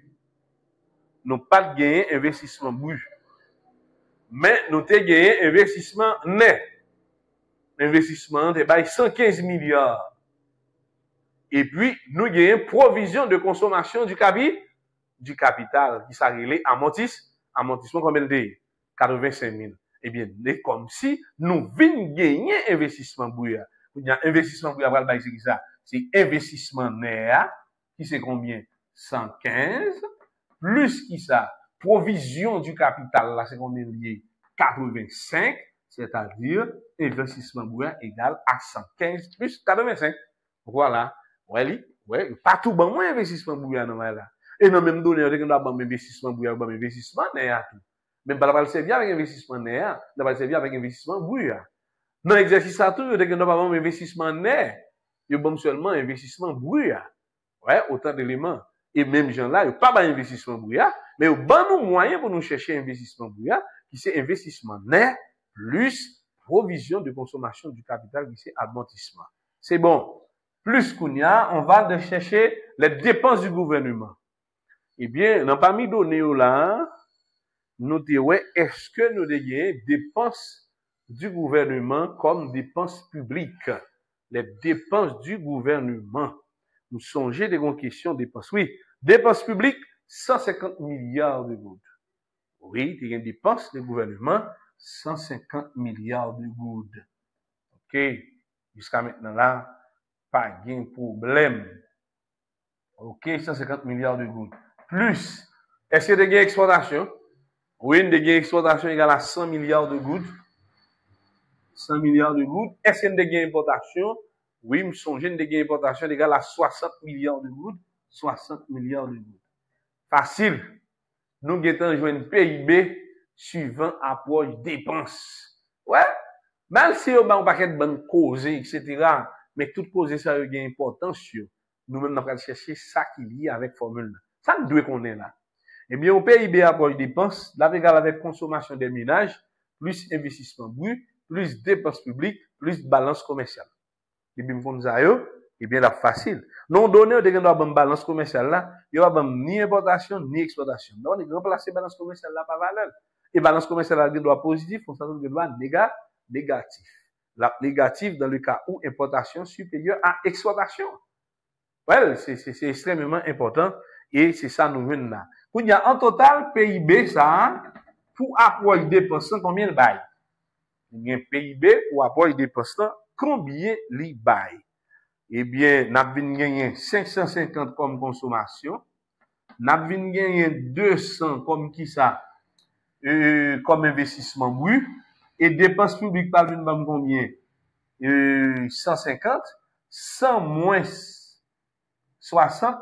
S1: Nous pas de gain investissement brut. Mais nous te gagné investissement net. Investissement de 115 milliards. Et puis, nous gagnons provision de consommation du capital, qui s'arrête amortissement combien de 85 000. Eh bien, comme si nous venions gagner investissement brut. Investissement brut, c'est ça. c'est investissement net, qui c'est combien? 115, plus qui ça? Provision du capital, là, c'est combien lié? 85, c'est-à-dire investissement bouillant égal à 115 plus 85. Voilà. Ouais, pas tout bon, moi, investissement bouillant, non, là. Et non, même donné, on a un investissement bouillant, un investissement net, tout. Même pas la servir avec investissement net, on va servir avec investissement bouillant. Dans l'exercice à tout, on a pas un investissement net, il y a seulement investissement bouillant. Ouais, autant d'éléments. Et même gens là, il n'y a pas d'investissement brouillard, mais il y a bon moyen pour nous chercher investissement brouillard, qui c'est investissement net, plus provision de consommation du capital, qui c'est amortissement. C'est bon. Plus qu'on y a, on va chercher les dépenses du gouvernement. Eh bien, dans parmi données là, nous disons, est-ce que nous avons dépenses du gouvernement comme dépenses publiques? Les dépenses du gouvernement. Nous songez des grandes questions de dépenses. Oui, dépenses publiques, 150 milliards de gouttes. Oui, il y a une dépense de gouvernement, 150 milliards de gouttes. OK, jusqu'à maintenant là, pas de problème. OK, 150 milliards de gouttes. Plus, est-ce qu'il y a des gains d'exportation? Oui, une des gains d'exportation égale à 100 milliards de gouttes. 100 milliards de gouttes. Est-ce qu'il y a des gains d'importation? Oui, nous sommes des gains d'importation égale à 60 milliards de gouttes. 60 milliards de gouttes. Facile. Nous avons joué un PIB suivant approche dépenses. Ouais. Même si on a un paquet de bonnes causes, etc. Mais toute cause, ça a une importance sur. Nous-mêmes, nous allons chercher ça qui lie avec formule. Ça nous doit qu'on est là. Eh bien, au PIB approche dépenses, là, égal avec consommation des ménages, plus investissement brut, plus dépenses publiques, plus balance commerciale. Et bien, comme ça, et bien, là, facile. Non donné, on a une balance commerciale là, il n'y a ni importation, ni exportation. Donc, on a remplacé la balance commerciale là par valeur. Et balance commerciale là, doit positif, on s'entend que doit négatif. La négative dans le cas où importation supérieure à exportation. Ouais, c'est extrêmement important et c'est ça nous venons là. Il y a en total PIB, ça, pour approcher dépenses, combien de bail? Il y a un PIB pour approcher dépenses, combien de bail? Eh bien, nous avons gagné 550 comme consommation, nous avons gagné 200 comme qui ça, comme investissement brut, et dépenses publiques par une banque combien? 150, 100 moins 60,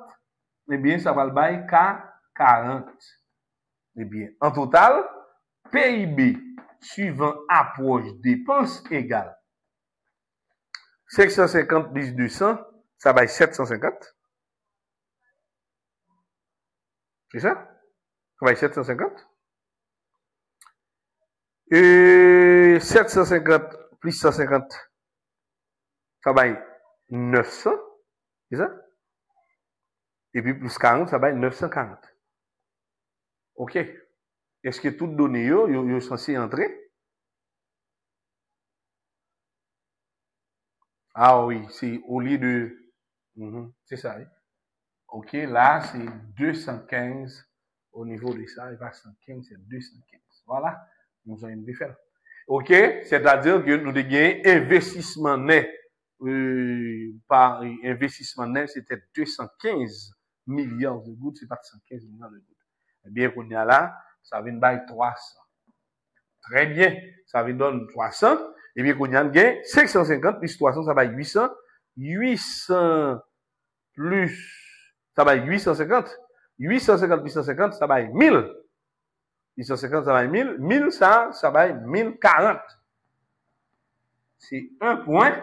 S1: eh bien, ça va le bail 40. Eh bien, en total, PIB suivant approche dépenses égale 550 plus 200, ça va être 750. C'est ça? Ça va être 750. Et 750 plus 150, ça va être 900. C'est ça? Et puis plus 40, ça va être 940. OK. Est-ce que toutes données sont censées entrer? Ah oui, c'est au lieu de... c'est ça. Oui. OK, là, c'est 215 au niveau de ça. Et pas 115, c'est 215. Voilà, nous avons une différence. OK, c'est-à-dire que nous avons investissement net. Par investissement net, c'était 215 milliards de gouttes, c'est pas 115 milliards de gouttes. Eh bien, qu'on y a là, ça vient de 300. Très bien, ça vient de 300. Eh bien, qu'on y a gain 550 plus 300, ça va 800. 800 plus, ça va 850. 850 plus 150, ça va 1000. 850, ça va 1000. 1000, ça va 1040. C'est un point.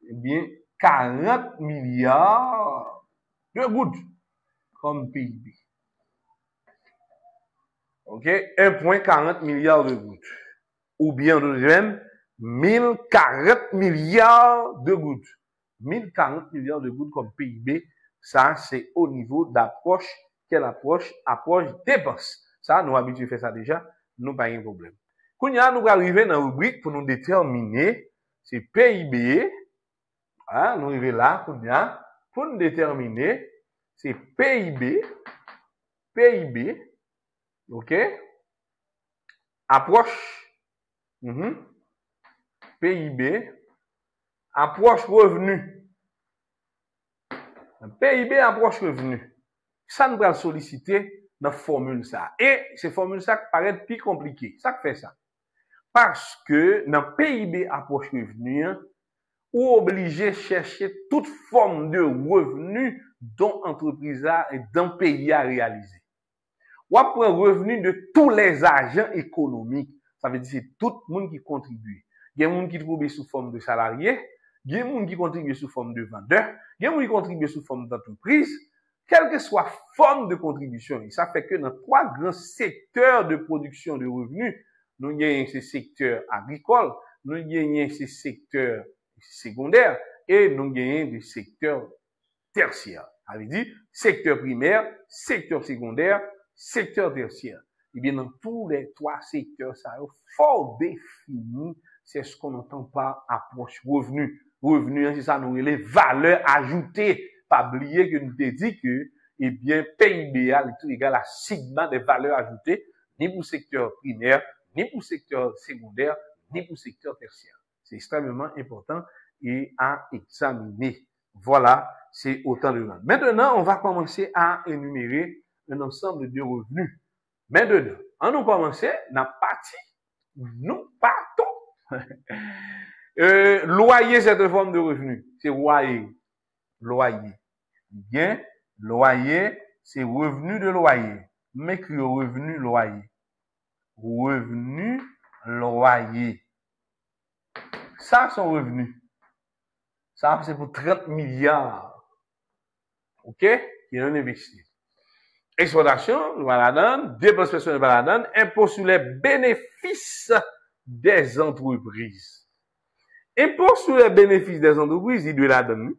S1: Eh bien, 40 milliards de gouttes comme PIB. OK? 1,40 milliards de gouttes. Ou bien, deuxième, 1040 milliards de gouttes. 1040 milliards de gouttes comme PIB. Ça, c'est au niveau d'approche. Quelle approche? Approche dépenses. Ça, nous habitués à faire ça déjà. Nous pas de problème. Quand nous arrivons dans la rubrique pour nous déterminer, c'est PIB. Hein, nous arrivons là, pour nous déterminer, c'est PIB. PIB. OK? Approche. PIB. Approche revenu. PIB approche revenu. Ça nous va solliciter dans la formule ça. Et c'est formule ça qui paraît plus compliqué. Ça fait ça. Parce que dans PIB approche revenu, ou obligé de chercher toute forme de revenu dont l'entreprise et d'un pays a réalisé. Ou après revenu de tous les agents économiques. Ça veut dire que c'est tout le monde qui contribue. Il y a des gens qui trouvent sous forme de salariés, il y a des gens qui contribuent sous forme de vendeurs, il y a des gens qui contribuent sous forme d'entreprise, quelle que soit forme de contribution. Et ça fait que dans trois grands secteurs de production de revenus, nous avons ce secteur agricole, nous avons ce secteur secondaire et nous avons des secteurs tertiaires. Ça veut dire secteur primaire, secteur secondaire, secteur tertiaire. Et bien, dans tous les trois secteurs, ça est fort défini. C'est ce qu'on entend par approche revenu. Revenu, c'est ça, nous, les valeurs ajoutées. Pas oublier que nous avons dit que, eh bien, PIB est tout égal à sigma des valeurs ajoutées, ni pour le secteur primaire, ni pour le secteur secondaire, ni pour le secteur tertiaire. C'est extrêmement important et à examiner. Voilà, c'est autant de choses. Maintenant, on va commencer à énumérer un ensemble de revenus. Maintenant, on nous commencer dans la partie, nous partons. Loyer, c'est une forme de revenu. C'est loyer. Loyer. Bien, loyer, c'est revenu de loyer. Mais que revenu loyer. Revenu loyer. Ça, c'est un revenu. Ça, c'est pour 30 milliards. OK? Qui est investi. Exploitation, voilà, dépenses personnelles, voilà, impôt sur les bénéfices des entreprises. Impôt sur les bénéfices des entreprises, il doit la donner.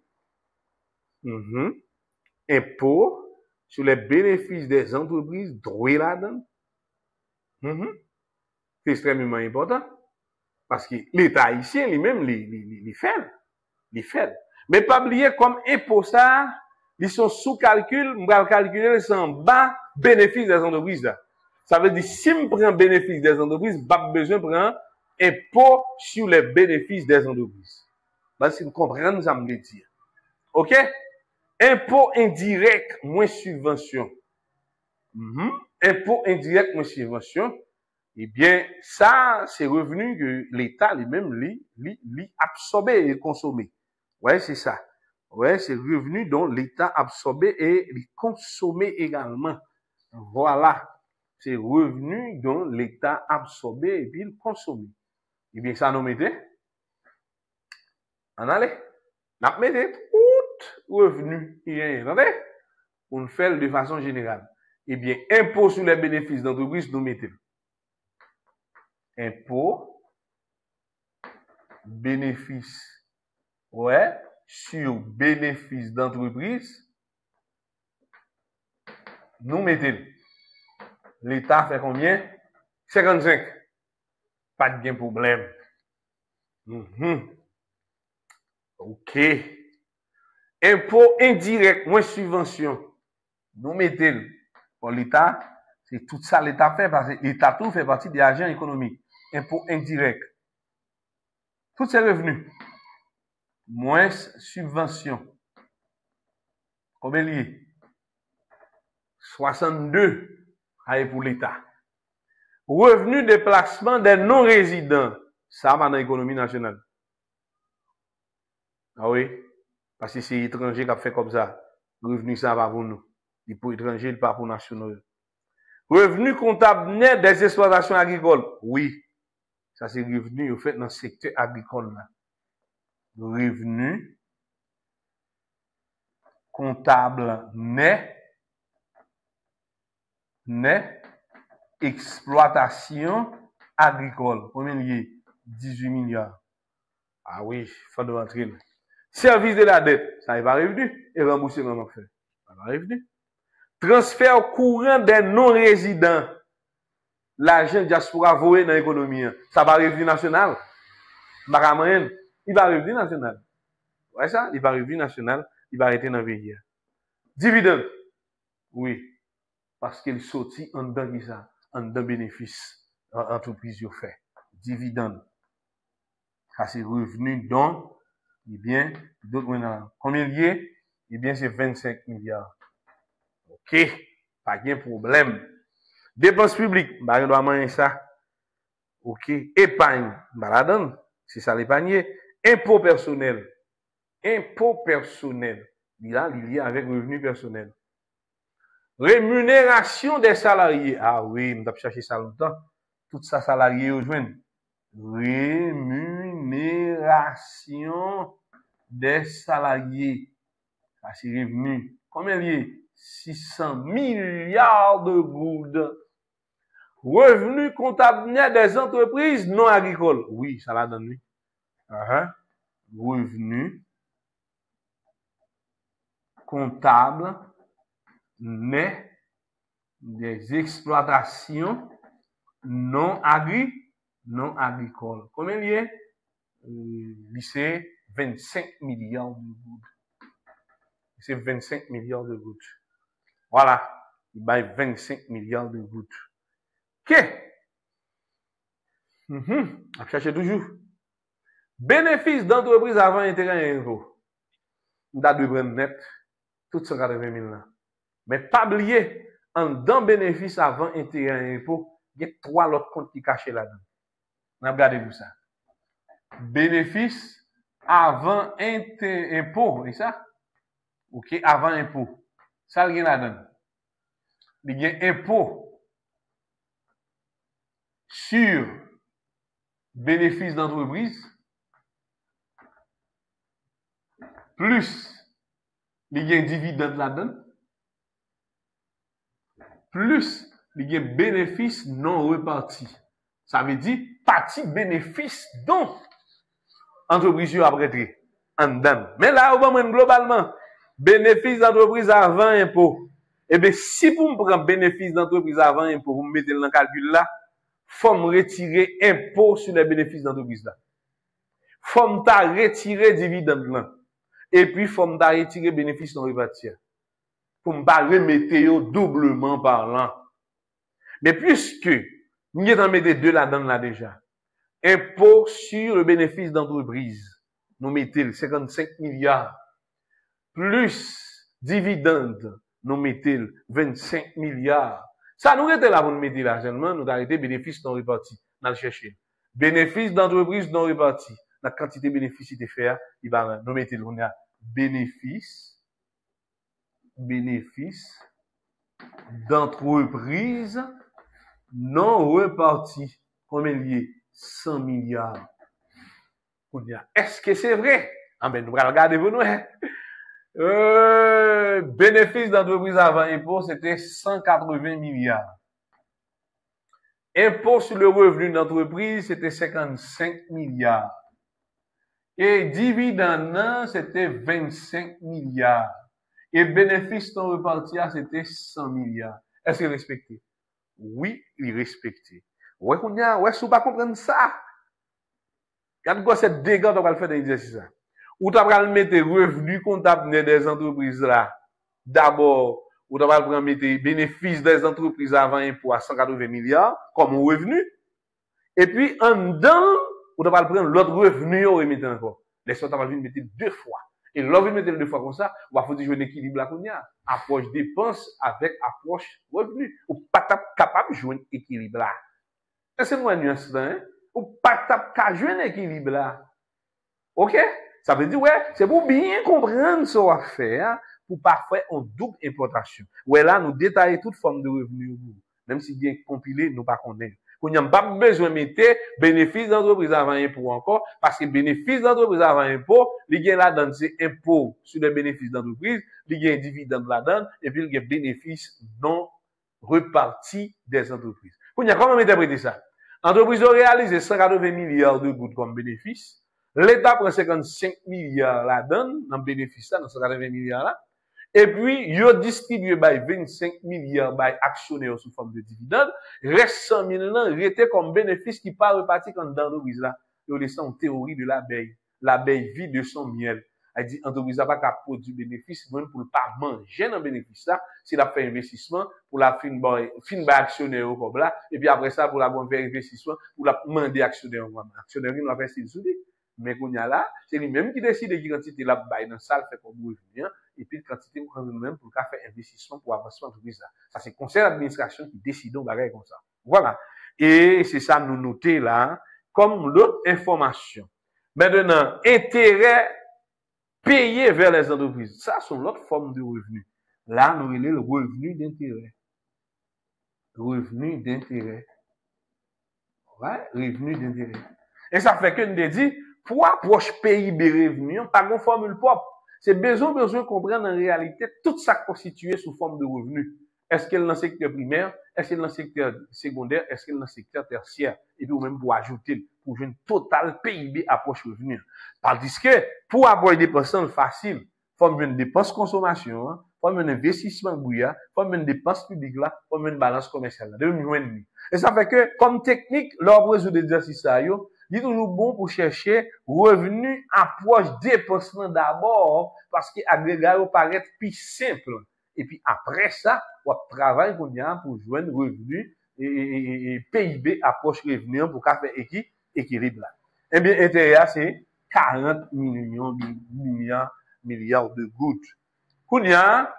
S1: Impôt sur les bénéfices des entreprises, doit la donner. C'est extrêmement important. Parce que l'État haïtien, lui-même, il fait. Mais pas oublier comme impôt ça, ils sont sous calcul, on va calculer sans bas bénéfice des entreprises là. Ça veut dire si on prend bénéfice des entreprises, pas besoin de prendre impôt sur les bénéfices des entreprises. Parce que vous comprenez ça me dire. OK? Impôt indirect moins subvention. Impôt indirect moins subvention. Eh bien, ça, c'est revenu que l'État lui-même lui absorbé et consommé. Ouais, c'est ça. Ouais, c'est revenu dont l'État absorbé et consommé également. Voilà. C'est revenu dont l'État absorbé et puis consommé. Eh bien, ça nous mettait. On allait. Nous mettait tout revenu. Attendez? On fait de façon générale. Eh bien, impôt sur les bénéfices d'entreprise, nous mettons. Impôt, bénéfice, ouais, sur bénéfice d'entreprise, nous mettons. L'État fait combien? 55. Pas de problème. OK. Impôt indirect, moins subvention. Nous mettons. Pour l'État, c'est tout ça l'État fait parce que l'État tout fait partie des agents économiques. Impôt indirect. Tous ces revenus. Moins subvention. Combien lié? 62 pour l'État. Revenu de placement des non-résidents. Ça va dans l'économie nationale. Ah oui? Parce que c'est étranger qui a fait comme ça. Revenu, ça va pour nous. Et pour étranger, pas pour nationaux. Revenu comptable net des exploitations agricoles. Oui. Ça, c'est revenu, au fait, dans le secteur agricole, là. Revenu comptable net exploitation agricole. Combien il y a? 18 milliards. Ah oui, faut de rentrer. Service de la dette, ça va revenu. Et remboursement en fait. Ça va revenu. Transfert courant des non-résidents. L'argent diaspora voé dans l'économie. Ça va revenu national. Il va revenu national. Ouais, ça, il va revenu national. Il va arrêter dans le pays. Dividende. Oui. Parce qu'il sortit en dedans qui ça, en dedans bénéfice, entreprise yo fait. Dividende. Ça c'est revenu donc, eh bien, d'autres maintenant. Combien lié? eh bien, c'est 25 milliards. OK, pas de problème. Dépenses publiques, bah, on doit manger ça. OK, épargne, bah, la donne, c'est ça l'épargne. Impôt personnel. Impôt personnel. Là, il est lié avec revenu personnel. Rémunération des salariés. Ah oui, on doit chercher ça longtemps. Tout ça, salarié au joint. Rémunération des salariés. Ça, c'est revenu. Combien il y a? 600 milliards de gouttes. Revenu comptable net des entreprises non agricoles. Oui, ça la donne, oui. Revenu comptable net des exploitations non agricoles. Combien il y a? C'est 25 milliards de gouttes. C'est 25 milliards de gouttes. Voilà. Il y a 25 milliards de gouttes. OK. On cherche toujours. Bénéfice d'entreprise avant intérêt et impôt. On a de prendre net. Tout 180 000 là. Mais pas oublier, en dans bénéfice avant intérêt et impôt, il y a 3 autres comptes qui cachent là-dedans. On a regardé vous ça. Bénéfice avant impôt, c'est ça? OK, avant impôt. Ça, il y a là-dedans. Il y a impôt sur bénéfice d'entreprise plus il y a dividende là-dedans plus il y a bénéfice non reparti. Ça veut dire partie bénéfice dont entreprise a prêté en dedans. Mais là, on va globalement bénéfice d'entreprise avant impôt. Eh bien, si vous me prenez bénéfice d'entreprise avant impôt, vous me mettez dans le calcul là, faut me retirer impôt sur les bénéfices d'entreprise là. Faut me retirer dividende là. Et puis, faut me retirer bénéfice non reparti. Pour me pas remettre doublement parlant. Mais puisque, nous avons mis deux là-dedans là déjà. Impôt sur le bénéfice d'entreprise. Nous mettons 55 milliards. Plus dividende. Nous mettons 25 milliards. Ça nous était là pour nous mettre là, seulement nous arrêter bénéfice non reparti. Nous allons chercher. Bénéfice d'entreprise non reparti. La quantité de bénéfice de faire, il va nous mettre on a bénéfice d'entreprise non reparti. Combien il y a? 100 milliards. Est-ce que c'est vrai? Ah ben, nous allons regarder pour nous. Bénéfice d'entreprise avant impôt, c'était 180 milliards. Impôt sur le revenu d'entreprise, c'était 55 milliards. Et dividende, c'était 25 milliards. Et bénéfice non reparti, c'était 100 milliards. Est-ce qu'il est respecté? Oui, il est respecté. Ouais, si vous pas comprendre ça, quand vous cette dégâts, on va le faire dans l'exercice. Ou tu vas mettre revenu comptable des entreprises là. D'abord, ou tu vas mettre bénéfice des entreprises avant impôt à 180 milliards comme revenu. Et puis, en dedans, ou tu vas prendre l'autre revenu et mettre encore. Les autres, tu vas mettre deux fois. Et là, vous mettez deux fois comme ça, ou faut jouer un équilibre là qu'on y a. Approche dépenses avec approche revenu. Ou pas capable de jouer un équilibre là. C'est moi une nuance là, hein? Ou pas capable de jouer un équilibre là. OK? Ça veut dire, ouais, c'est pour bien comprendre ce qu'on va faire, pour pas faire une double importation. Ouais, là, nous détaillons toute forme de revenu. Même si bien compilé, nous pas connaître. Qu'on n'a pas besoin de mettre bénéfice d'entreprise avant impôt encore, parce que bénéfice d'entreprise avant impôt, il y a là-dedans, c'est impôt sur les bénéfices d'entreprise, il y a un dividende là-dedans, et puis il y a bénéfice non reparti des entreprises. Qu'on a comment interpréter ça? Entreprise a réalisé 180 milliards de gouttes comme bénéfice. L'État prend 55 milliards là-dedans, dans le bénéfice là, dans 180 milliards là. Et puis, il a distribué 25 milliards by actionnaires sous forme de dividendes. Reste 100 000 là, resté comme bénéfice qui part reparti quand dans l'entreprise là. Il y a une théorie de l'abeille. L'abeille vit de son miel. Elle dit, l'entreprise n'a pas qu'à produire bénéfice, même pour ne pas manger dans le bénéfice là. S'il a fait investissement, pour la fin by actionnaire au comme là. Et puis après ça, pour la bonne faire investissement, pour la demander actionnaire. Actionnaire, il va faire ce qu'il dit. Mais qu'on y a là, c'est lui-même qui décide de quantité la bail dans salle fait comme revenu et puis quantité qu'on nous-même pour faire investissement pour avancer l'entreprise là. Ça c'est conseil d'administration qui décide de bagage comme ça. Voilà. Et c'est ça nous noter là comme l'autre information. Maintenant, intérêt payé vers les entreprises. Ça c'est l'autre forme de revenu. Là, nous avons le revenu d'intérêt. Revenu d'intérêt. Ouais, revenu d'intérêt. Et ça fait que nous dit, pour approche PIB revenu, pas une formule propre. C'est besoin de comprendre en réalité tout ça constitué sous forme de revenu. Est-ce qu'elle est dans le secteur primaire? Est-ce qu'elle est dans le secteur secondaire? Est-ce qu'elle est dans le secteur tertiaire? Et puis, ou même pour ajouter, pour jouer une totale PIB approche revenu. Tandis que, pour avoir des dépenses faciles, faut une dépense consommation, hein, faut un investissement bouillard, faut une dépense publique là, faut une balance commerciale là, de millions. Et ça fait que, comme technique, lors de résoudre l'exercice ça, il est toujours bon pour chercher revenu approche dépensement d'abord, parce que agrégat paraît plus simple. Et puis après ça, on travaille pour joindre revenu et PIB approche revenu pour faire équilibre là. Eh bien, intérêt, c'est 40 milliards de gouttes. Kounia,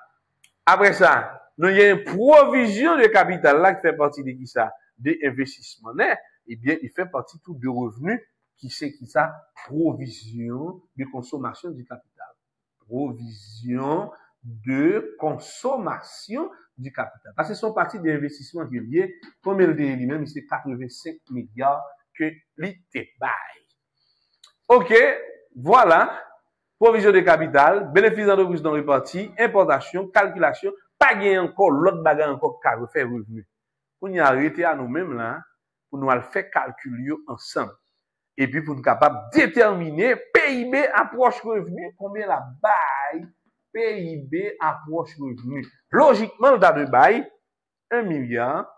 S1: après ça, nous y a une provision de capital là qui fait partie de qui ça? Des investissements nets. Eh bien, il fait partie tout de revenus qui c'est qui ça? Provision de consommation du capital. Provision de consommation du capital. Parce que ce sont partie des investissements qui liés, comme il dit lui-même, c'est 85 milliards que l'IT bail. OK, voilà. Provision de capital, bénéfice d'entreprise non réparti, importation, calculation, pas gagner encore l'autre bagage encore qu'à refaire revenu. On y a arrêté à nous-mêmes là, pour nous faire calculer ensemble. Et puis pour nous capables de déterminer PIB approche revenu, combien la bail PIB approche revenu. Logiquement, dans le bail, 1 milliard,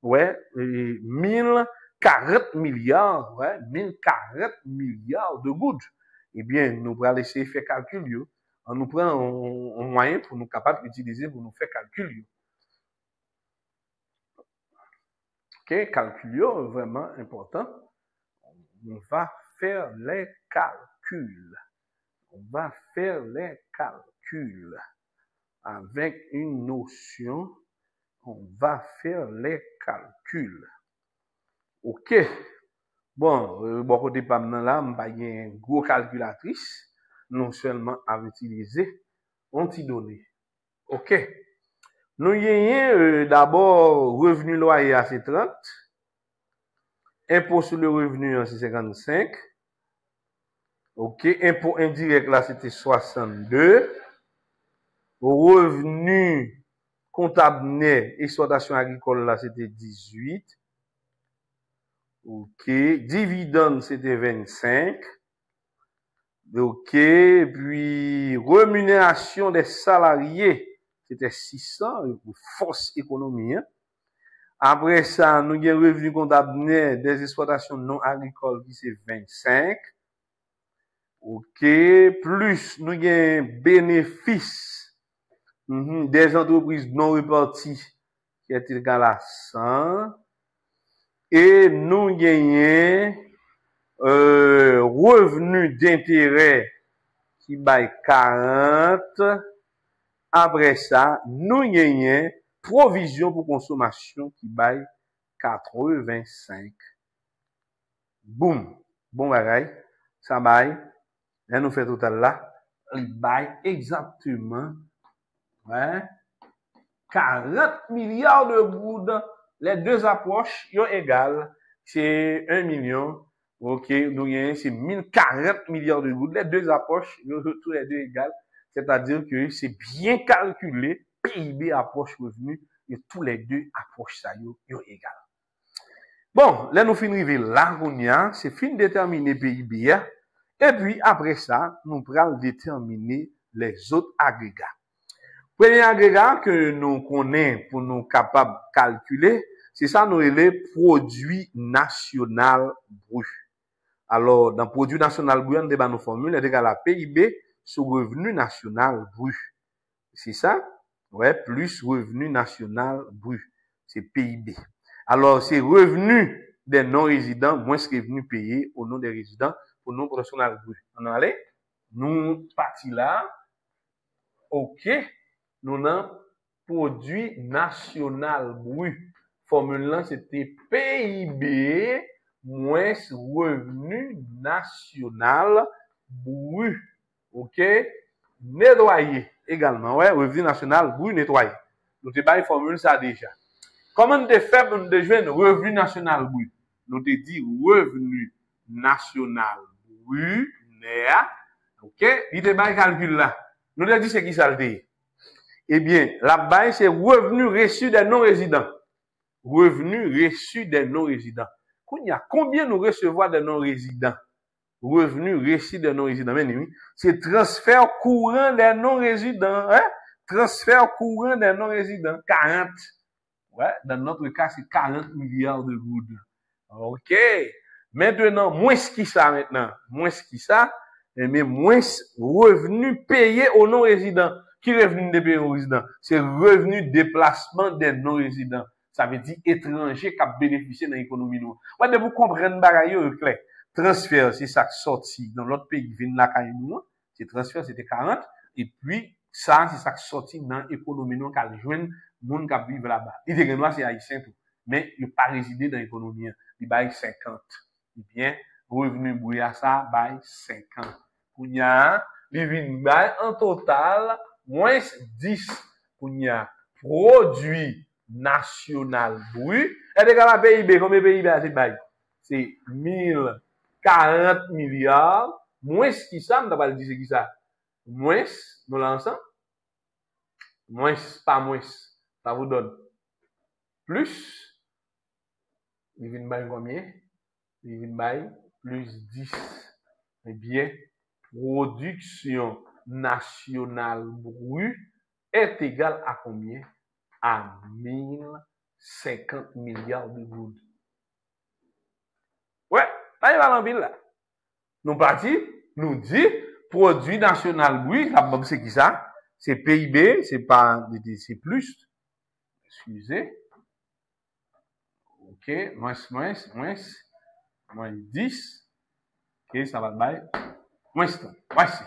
S1: ouais, 1040 milliards, ouais, 1040 milliards de gouttes. Eh bien, nous allons essayer de faire calcul, on nous prend un moyen pour nous capables d'utiliser pour nous faire calcul. OK, calcul, vraiment important. On va faire les calculs. On va faire les calculs. Avec une notion, on va faire les calculs. OK. Bon, côté pas là, on va une grosse calculatrice, non seulement à utiliser, on t'y donne. OK. Nous avons d'abord revenu loyer à 30, impôt sur le revenu c'est 55. OK, impôt indirect là c'était 62. Revenu comptable net exploitation agricole là c'était 18. OK, dividende c'était 25. OK, puis rémunération des salariés c'était 600 pour force économie. Hein? Après ça, nous avons revenu comptable net des exploitations non agricoles qui c'est 25. OK, plus nous avons bénéfice des entreprises non réparties qui est égal à 100. Et nous gagnons revenu d'intérêt qui baille 40. Après ça, nous gagnons provision pour consommation qui baille 85. Boum. Bon bagaille. Ça baille. Là, nous fait total là. Il baille exactement, ouais, 40 milliards de gouttes. Les deux approches, sont égales. C'est 1 million. OK. Nous gagnons, c'est 1040 milliards de gouttes. Les deux approches, tous les deux égales. C'est-à-dire que c'est bien calculé, PIB approche revenu, et tous les deux approches ça, yo égal. Bon, là, nous finissons là, c'est fin déterminer PIB, et puis après ça, nous allons déterminer les autres agrégats. Premier agrégat que nous connaissons pour nous capables de calculer, c'est ça, nous les produits national brut. Alors, dans produit national brut, on débat nos formules, est égal à PIB sur revenu national brut. C'est ça? Ouais, plus revenu national brut. C'est PIB. Alors, c'est revenu des non-résidents moins revenu payé au nom des résidents pour non production national brut. On allait, nous parti là, ok, nous avons produit national brut. Formule là, c'était PIB moins revenu national brut. Ok? Nettoyé également. Ouais, revenu national brut nettoyé. Nous avons une formule ça déjà. Comment nous fait pour nous joindre revenu national brut? Nous avons dit revenu national brut net. Ok? Il était un calcul là. Nous avons dit c'est qui ça le dit? Eh bien, là-bas, c'est revenu reçu des non-résidents. Revenu reçu des non-résidents. Combien nous recevons des non-résidents? Revenu reçu des non-résidents. C'est transfert courant des non-résidents. Hein? Transfert courant des non-résidents. 40. Ouais, dans notre cas, c'est 40 milliards de gouttes. OK. Maintenant, moins ce qui ça maintenant? Moins ce qui ça? Mais moins revenu payé aux non-résidents. Qui revenu de payer aux résidents? C'est revenu déplacement des non-résidents. Ça veut dire étranger qui a bénéficié dans l'économie. Ouais, de vous comprendre bagaille clair. Transfert, c'est ça qui sorti dans l'autre pays, vient là quand nous. C'est transfert, c'était 40. Et puis, ça, c'est ça qui sorti dans l'économie, qui a joint monde qui vivent là-bas. Idéalement, c'est haïtien tout. Mais, il n'a pas résidé dans l'économie. Il baille 50. Eh bien, revenu brouillard ça, baille 50. Pour y a, il vient en total, moins 10. Pour y a, produit national brut. Et égal à PIB, combien PIB a c'est baille? C'est 1040 milliards. Moins qui ça, on va dire c'est qui ça? Moins, nous l'ensemble. Moins, pas moins. Ça vous donne plus. Il vient de combien? Il vient de plus 10. Eh bien, production nationale brut est égale à combien? À 1050 milliards de gouttes. Ouais, pas y va là. Nous partis, nous dit, produit national brut, c'est qui ça? C'est PIB, c'est pas, c'est plus. Excusez. Ok, moins 10. Ok, ça va te bailler. Moins 30. Voici.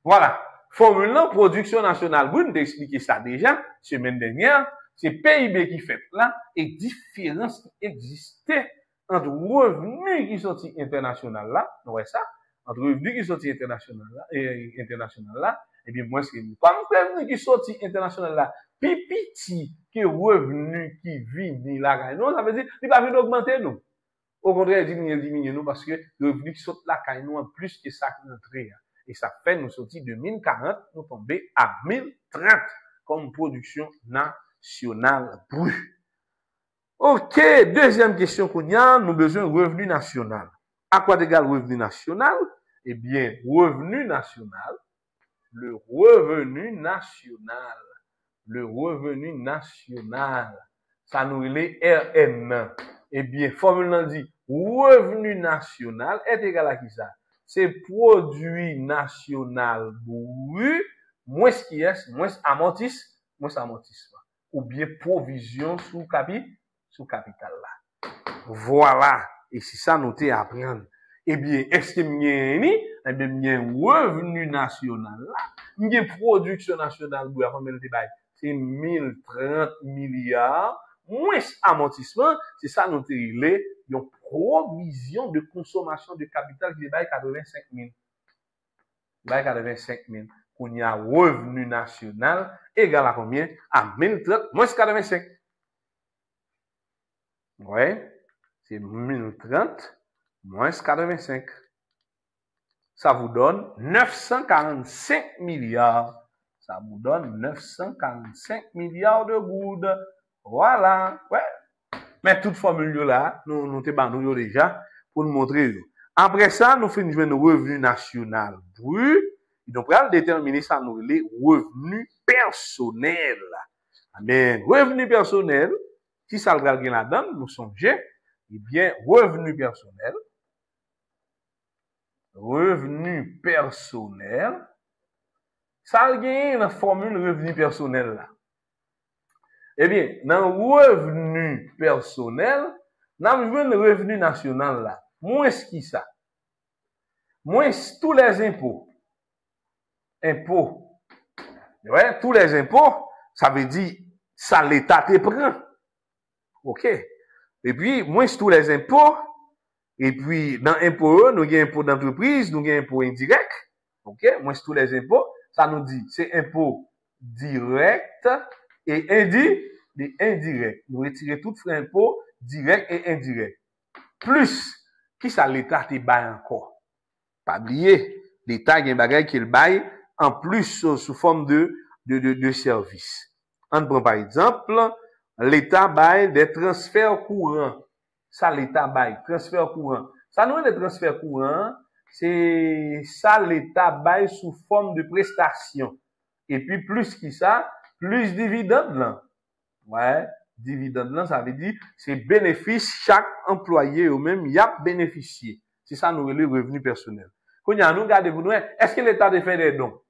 S1: Voilà. Formule là, production nationale brute, nous expliqué ça déjà, semaine dernière. C'est PIB qui fait là, et différence qui existait entre revenus qui sont international là, vous voyez ça? Entre revenus qui sont international là, et bien, moi, c'est pas revenu qui sont international là, petit que revenu qui vient là, non, ça veut dire, il va venir augmenter nous. Au contraire, diminuer nous parce que le revenu qui saute là, nous, en plus que ça qui entre. Et ça fait nous sortir de 1040, nous tomber à 1030 comme production nationale brute. Ok, deuxième question qu'on a, nous besoin de revenu national. À quoi égale revenu national? Eh bien, revenu national, le revenu national, ça nous est RN. Eh bien, formule dit, revenu national est égal à qui ça? C'est produit national brut, moins ce qui est, moins amortissement, ou bien provision sous capital là. Voilà. Et c'est ça, noter à apprendre. Eh bien, est-ce que m'y eh bien, m'y revenu national là, m'y production nationale brut, c'est 1030 milliards, moins amortissement, c'est ça, noter les, une provision de consommation de capital qui est 85 000. 85 000. Qu'on y a revenu national égal à combien? À 1030 moins 85. Ouais. C'est 1030 moins 85. Ça vous donne 945 milliards. Ça vous donne 945 milliards de gouttes. Voilà. Ouais. Mais toute formule là, nous te bandons déjà pour nous montrer. Après ça, nous faisons un revenu national brut. Donc, pour déterminer ça, nous les revenus personnels. Mais revenu personnel, si ça le gagne là-dedans, nous songez, eh bien, revenu personnel, ça gagne la formule revenu personnel là. Eh bien, dans le revenu personnel, nous avons le revenu national là. Moins ce qui ça? moins tous les impôts. Impôts. Ouais, tous les impôts, ça veut dire, ça l'État te prend. OK. Et puis, moins tous les impôts, et puis, dans impôts, nous avons impôts d'entreprise, nous avons impôts indirects. OK. Moins tous les impôts, ça nous dit, c'est impôts directs et indirects. Nous retirons tout frais impôts directs et indirects. Plus, qui ça l'État te baille encore? Pas oublier, l'État a un bagage qu'il baille en plus sous forme de service. On prend par exemple, l'État baille des transferts courants. Ça, l'État baille, transfert courant. Ça, nous, les transferts courants, c'est ça, l'État baille sous forme de prestation. Et puis, plus qui ça, plus dividende, là. Ouais, dividende, là, ça veut dire, c'est bénéfice, chaque employé ou même, y a bénéficié. C'est ça, nous, les revenus personnels. Quand nous regardons, vous, est-ce que l'État fait des dons?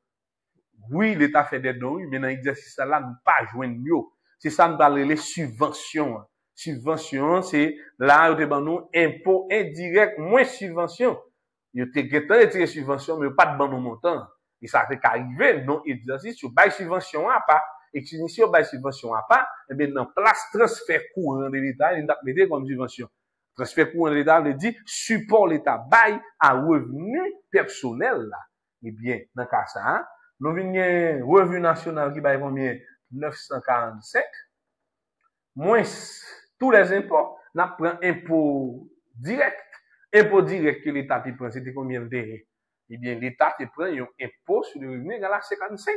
S1: Oui, l'État fait des dons, mais dans l'exercice là, nous pas joindre mieux. C'est ça, nous parlons les subventions. Subvention, c'est là, nous impôts indirects, moins subvention. Vous avez retiré subvention, mais pas de bon montant. Et ça fait qu'arriver, non, exercice, sur bail subvention à pas. Et si vous bail subvention à pas, eh bien, dans place transfert courant de l'État, il a mis comme subvention. Transfert courant de l'État, veut dire support l'État bail à revenu personnel, là. Eh bien, dans le cas ça, nous venons revenu national qui bail combien? 945. Moins tous les impôts, nous prenons impôt direct. Impôt direct que l'État prend, c'était combien de? Eh bien, l'État prend un impôt sur le revenu égal à 55.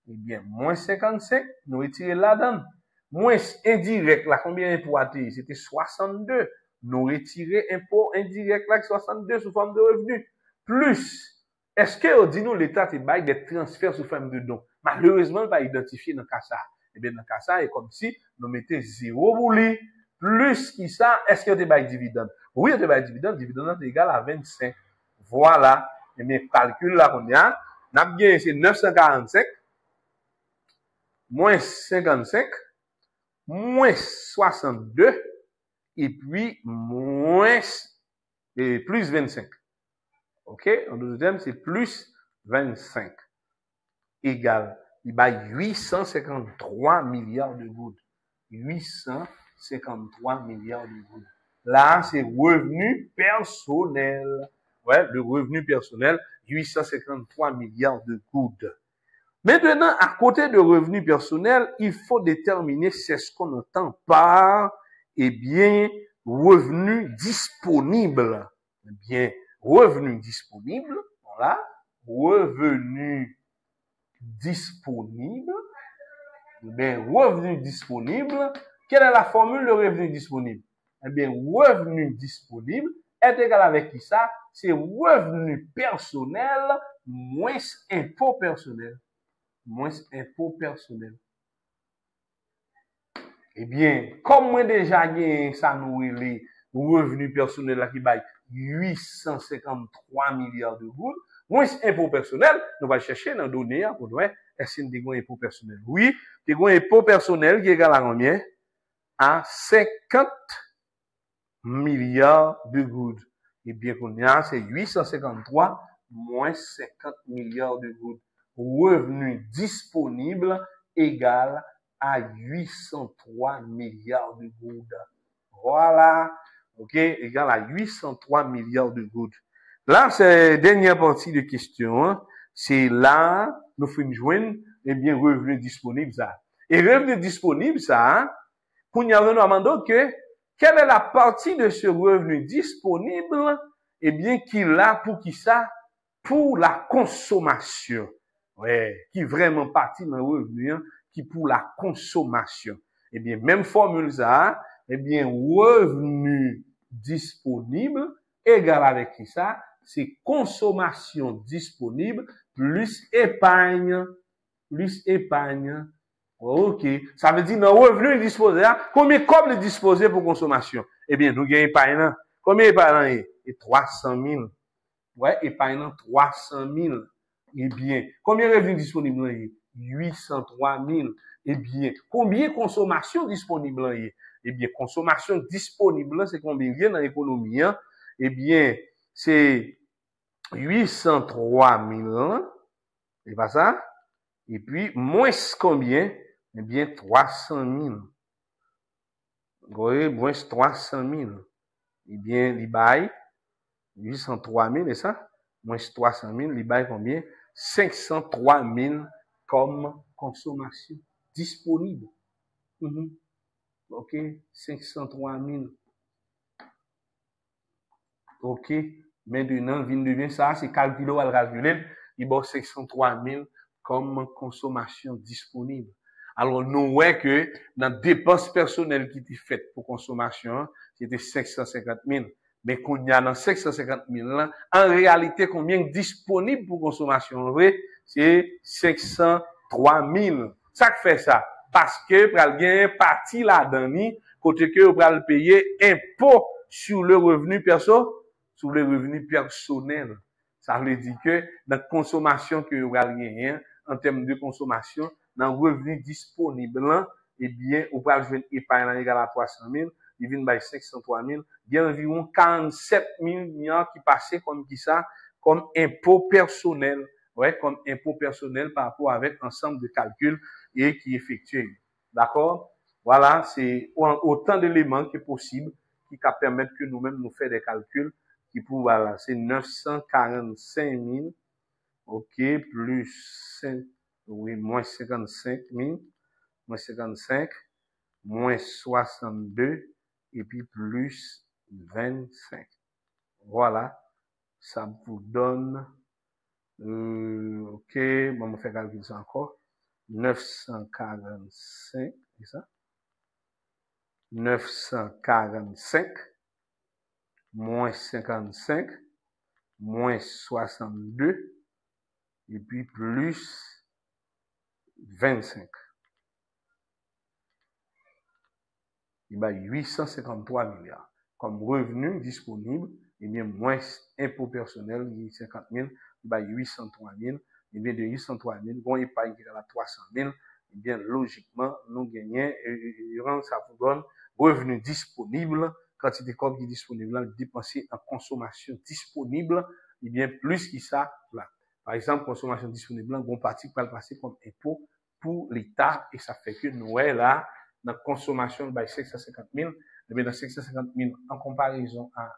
S1: Eh bien, moins 55, nous retirons là-dedans. Moins indirect, là, combien d'impôt a été? C'était 62. Nous retirons impôt indirect, là, 62 sous forme de revenu. Plus, est-ce que, dit-nous, l'État te baille des transferts sous forme de dons? Malheureusement, il va identifier dans le cas ça. Eh bien, dans le cas ça, c'est comme si nous mettions 0 pour lui. Plus qui ça, est-ce que te baille dividende? Oui, te baille dividende, dividende est égal à 25. Voilà. Et bien, calcul là, qu'on a, n'a bien, c'est 945, moins 55, moins 62, et puis, moins, et plus 25. OK? En deuxième terme, c'est plus 25. Égal. Il y a 853 milliards de gouttes. 853 milliards de gouttes. Là, c'est revenu personnel. Ouais, le revenu personnel, 853 milliards de gouttes. Maintenant, à côté de revenu personnel, il faut déterminer c'est ce qu'on entend par, eh bien, revenu disponible. Eh bien, revenu disponible, voilà, revenu disponible, eh bien, revenu disponible, quelle est la formule de revenu disponible? Eh bien, revenu disponible est égal avec qui ça? C'est revenu personnel moins impôt personnel. Moins impôt personnel. Eh bien, comme moi déjà gagné ça nous les revenus personnels là qui baille 853 milliards de gouttes, moins impôt personnel, nous allons chercher dans les données pour nous, est-ce que nous avons un impôt personnel? Oui, nous avons un impôt personnel qui est égal à combien? À 50 milliards de gouttes. Eh bien, c'est 853 moins 50 milliards de gouttes. Revenu disponible égal à 803 milliards de gouttes. Voilà. OK, égal à 803 milliards de gouttes. Là, c'est la dernière partie de question. Hein. C'est là, nous faisons joindre, eh bien, revenu disponible, ça. Et revenu disponible, ça, pour nous demander que, quelle est la partie de ce revenu disponible, eh bien, qu'il a pour qui ça? Pour la consommation. Ouais, qui vraiment partie dans le revenu, hein, qui pour la consommation. Eh bien, même formule ça, eh bien, revenu disponible égal avec qui ça? C'est consommation disponible plus épargne. Plus épargne. OK. Ça veut dire, dans le revenu disposé, combien comme disposé pour consommation? Eh bien, nous gagnons épargne. Combien épargne? Et 300 000. Ouais, épargne 300 000. Eh bien, combien de revenus disponibles? 803 000. Eh bien, combien de consommation disponible? Eh bien, consommation disponible, c'est combien dans l'économie? Eh bien, c'est 803 000, c'est pas ça? Et puis, moins combien? Eh bien, 300 000. Vous voyez, moins 300 000. Eh bien, il baille 803 000, et ça? Moins 300 000, il baille combien? 503 000 comme consommation disponible. OK, 503 000. OK, maintenant, devient ça, c'est calculé, à calculer, il y a 503 000 comme consommation disponible. Alors, nous voyons que dans dépenses personnelles qui étaient faites pour consommation, c'était 550 000. Mais qu'on y a dans 550 000 là, en réalité, combien disponible pour consommation? Vrai, c'est 503 000. Ça fait ça. Parce que, pour le gain, partie là-dedans, côté que, pour le payer impôt sur le revenu perso, sur le revenu personnel. Ça veut dire que, dans la consommation que vous allez gagner, en termes de consommation, dans le revenu disponible, eh bien, vous allez jouer une épargne égale à 300 000, il vient de 503 000, il y a environ 47 000 milliards qui passaient comme ça, comme impôt personnel. Ouais, comme impôt personnel par rapport avec ensemble de calculs et qui effectuent. D'accord? Voilà, c'est autant d'éléments que possible qui permettent que nous-mêmes nous fassions des calculs qui pour, voilà, c'est 945 000, OK, plus 5, oui, moins 55 000, moins 55, moins 62, et puis plus 25. Voilà, ça vous donne, OK, bon, on va faire calculer ça encore. 945, c'est ça? 945, moins 55, moins 62, et puis plus 25. Il y a 853 milliards. Comme revenu disponible, et bien moins impôt personnel, 50 000, il y a 803 000, et bien de 803 000, bon épargne qui est à 300 000, et bien logiquement, nous gagnons, ça vous donne revenu disponible, quantité comme qui est disponible, dépensé en consommation disponible, et bien plus que ça, là. Par exemple, consommation disponible, bon parti va le passer comme impôt pour l'État, et ça fait que nous, là, dans la consommation de 550 000, et bien dans 550 000 en comparaison à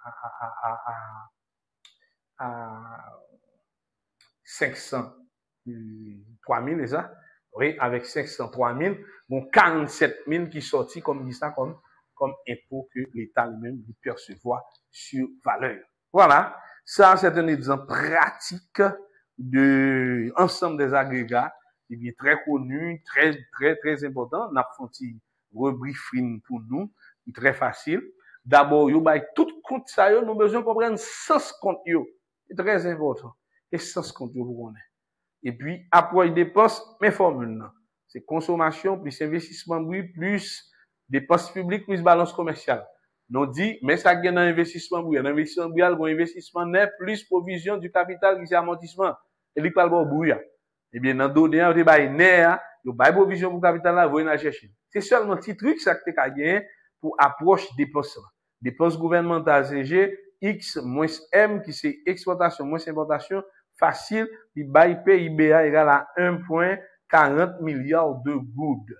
S1: 503 000, ça? Oui, avec 503 000, bon 47 000 qui sortit comme ça, comme impôt que l'État lui-même lui percevoir sur valeur. Voilà. Ça, c'est un exemple pratique de ensemble des agrégats, et bien très connu, très, très, très important. On a fait rebriefing pour nous, très facile. D'abord, yo bay tout compte ça yo, nous besoin comprendre sens compte yo. C'est très important. Et sens compte yo pour connaître. Et puis après dépenses, mes formules c'est consommation plus investissement brut plus dépenses publiques plus balance commerciale. Nous dit mais ça gagne dans investissement brut, dans investissement brut, bon investissement net plus provision du capital qui c'est amortissement. Et li parle bon brut. Eh bien dans données on bay net, yo bay provision pour capital là, voyez na chercher. C'est seulement petit truc ça que tu as gagné pour approche dépenses. Dépenses gouvernementales CG, X moins M qui c'est exportation moins importation, facile, il bail PIBA égal à 1,40 milliards de good.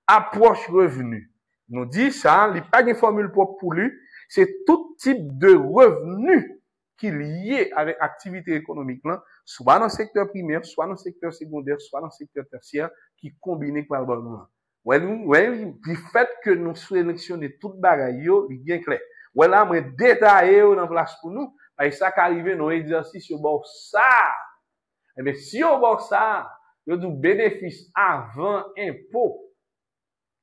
S1: Approche revenu. Nous dit ça, il n'y a pas de formule propre pour lui, c'est tout type de revenu qui est lié avec activité économique là, soit dans le secteur primaire, soit dans le secteur secondaire, soit dans le secteur tertiaire, qui combine par le bon. Ouais, du fait que nous sélectionnons toute bagaille, il est bien clair. Ouais, là, moi, détaillé dans place pour nous, parce que ça qui arrive dans l'exercice au bord ça. Eh bien, si au bord ça, il y a du bénéfice avant impôt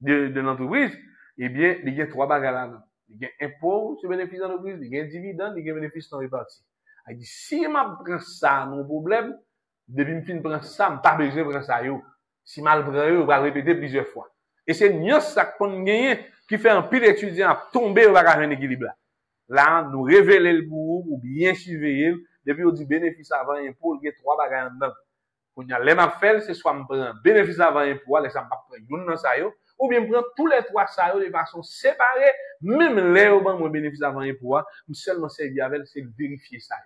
S1: de l'entreprise, eh bien, il y a trois bagages là. Il y a impôt sur bénéfice de l'entreprise, il y a dividende, il y a bénéfice non réparti. Il dit, si je prends ça, mon problème, depuis que je prends ça, je n'ai pas besoin de prendre ça, yo. Si mal prend, on va répéter plusieurs fois. Et c'est mieux ça qu'on gagne qui fait un pile étudiant tomber au bagage en équilibre. Là, nous révéler le bout ou bien surveiller. Depuis on dit bénéfice avant impôt, il y a trois bagages dedans. Quand il y a les m'appelle, c'est soit me prend bénéfice avant impôt, laisse me pas prendre une dans ça yo, ou bien prendre tous les trois ça yo de façon séparée, même les au ban bénéfice avant impôt, seulement servir avec c'est vérifier ça.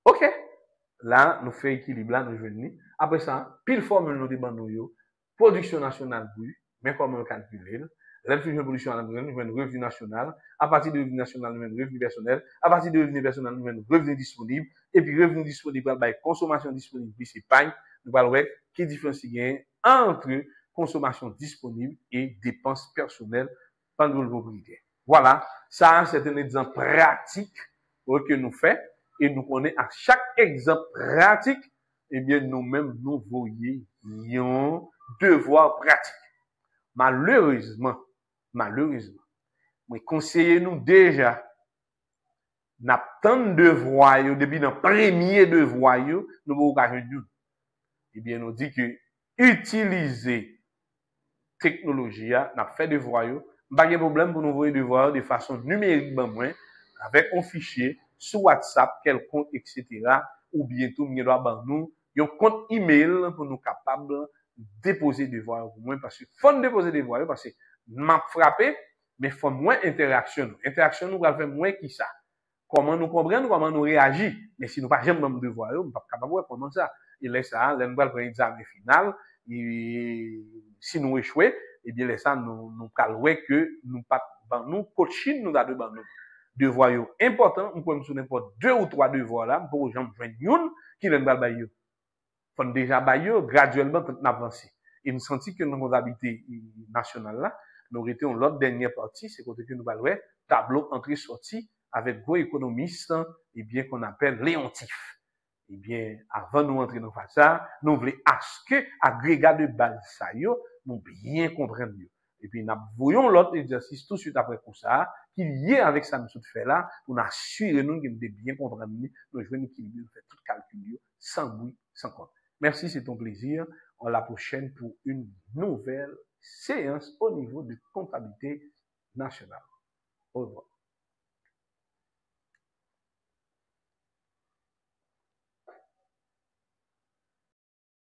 S1: OK. Là, nous faisons équilibre, là, nous venons. Après ça, pile formule nous demandons, production nationale brute, mais comment calculer. La production nationale, nous avons revenu national. À partir de revenu national, nous avons revenu personnel. À partir de revenu personnel, nous avons revenu disponible. Et puis, revenu disponible, consommation disponible, puis c'est pagne. Nous allons voir qui différence il y a entre consommation disponible et dépenses personnelles pendant le propriétaire. Voilà. Ça, c'est un exemple pratique que nous faisons. Et nous connaissons à chaque exemple pratique, eh bien, nous-mêmes, nous voyons devoir pratique. Malheureusement, mais conseillez-nous déjà, n'a tant de devoirs, depuis le premier devoir, nous pouvons pas nous. Eh bien, nous dit que utiliser technologie, n'a fait devoir, pas de problème pour nous voir devoir de façon numérique, avec un fichier, sur WhatsApp, quelconque, etc. Ou bientôt, nous doit nous, un compte email pour nous capables de déposer des devoirs pour moi, parce que faut déposer des devoirs, parce que m'a frappé, mais faut moins interaction. Interaction, nous allons faire moins qui ça. Comment nous comprendre, comment nous réagir. Mais si nous pas jamais de devoirs, nous pas capable de comment ça. Et là, ça, là, nous allons prendre l'examen final, et si nous échouons, eh bien, là, ça, nous calouer que nous pas, nous, coaching, nous avons nous. Devoirs importants, nous pouvons nous n'importe 2 ou 3 devoirs là, pour les gens joindre une, qui l'en va bailler. Faut déjà bailler, graduellement, pour avancer. Et nous sentons que notre comptabilité nationale là, nous étions l'autre dernière partie, c'est côté que nous allons tableau entrée-sortie avec gros économiste, et bien, qu'on appelle Léontif. Eh bien, avant de nous entrer dans ça, nous voulons à ce que, agrégat de base ça, nous bien comprendre. Et puis, nous voyons l'autre exercice tout de suite après pour ça, qui est lié avec ça, nous fait là, pour nous assurer nous que nous bien comprendre, nous jouons équilibre, nous faire tout calcul, sans bruit, sans compte. Merci, c'est ton plaisir. À la prochaine pour une nouvelle séance au niveau de comptabilité nationale. Au revoir.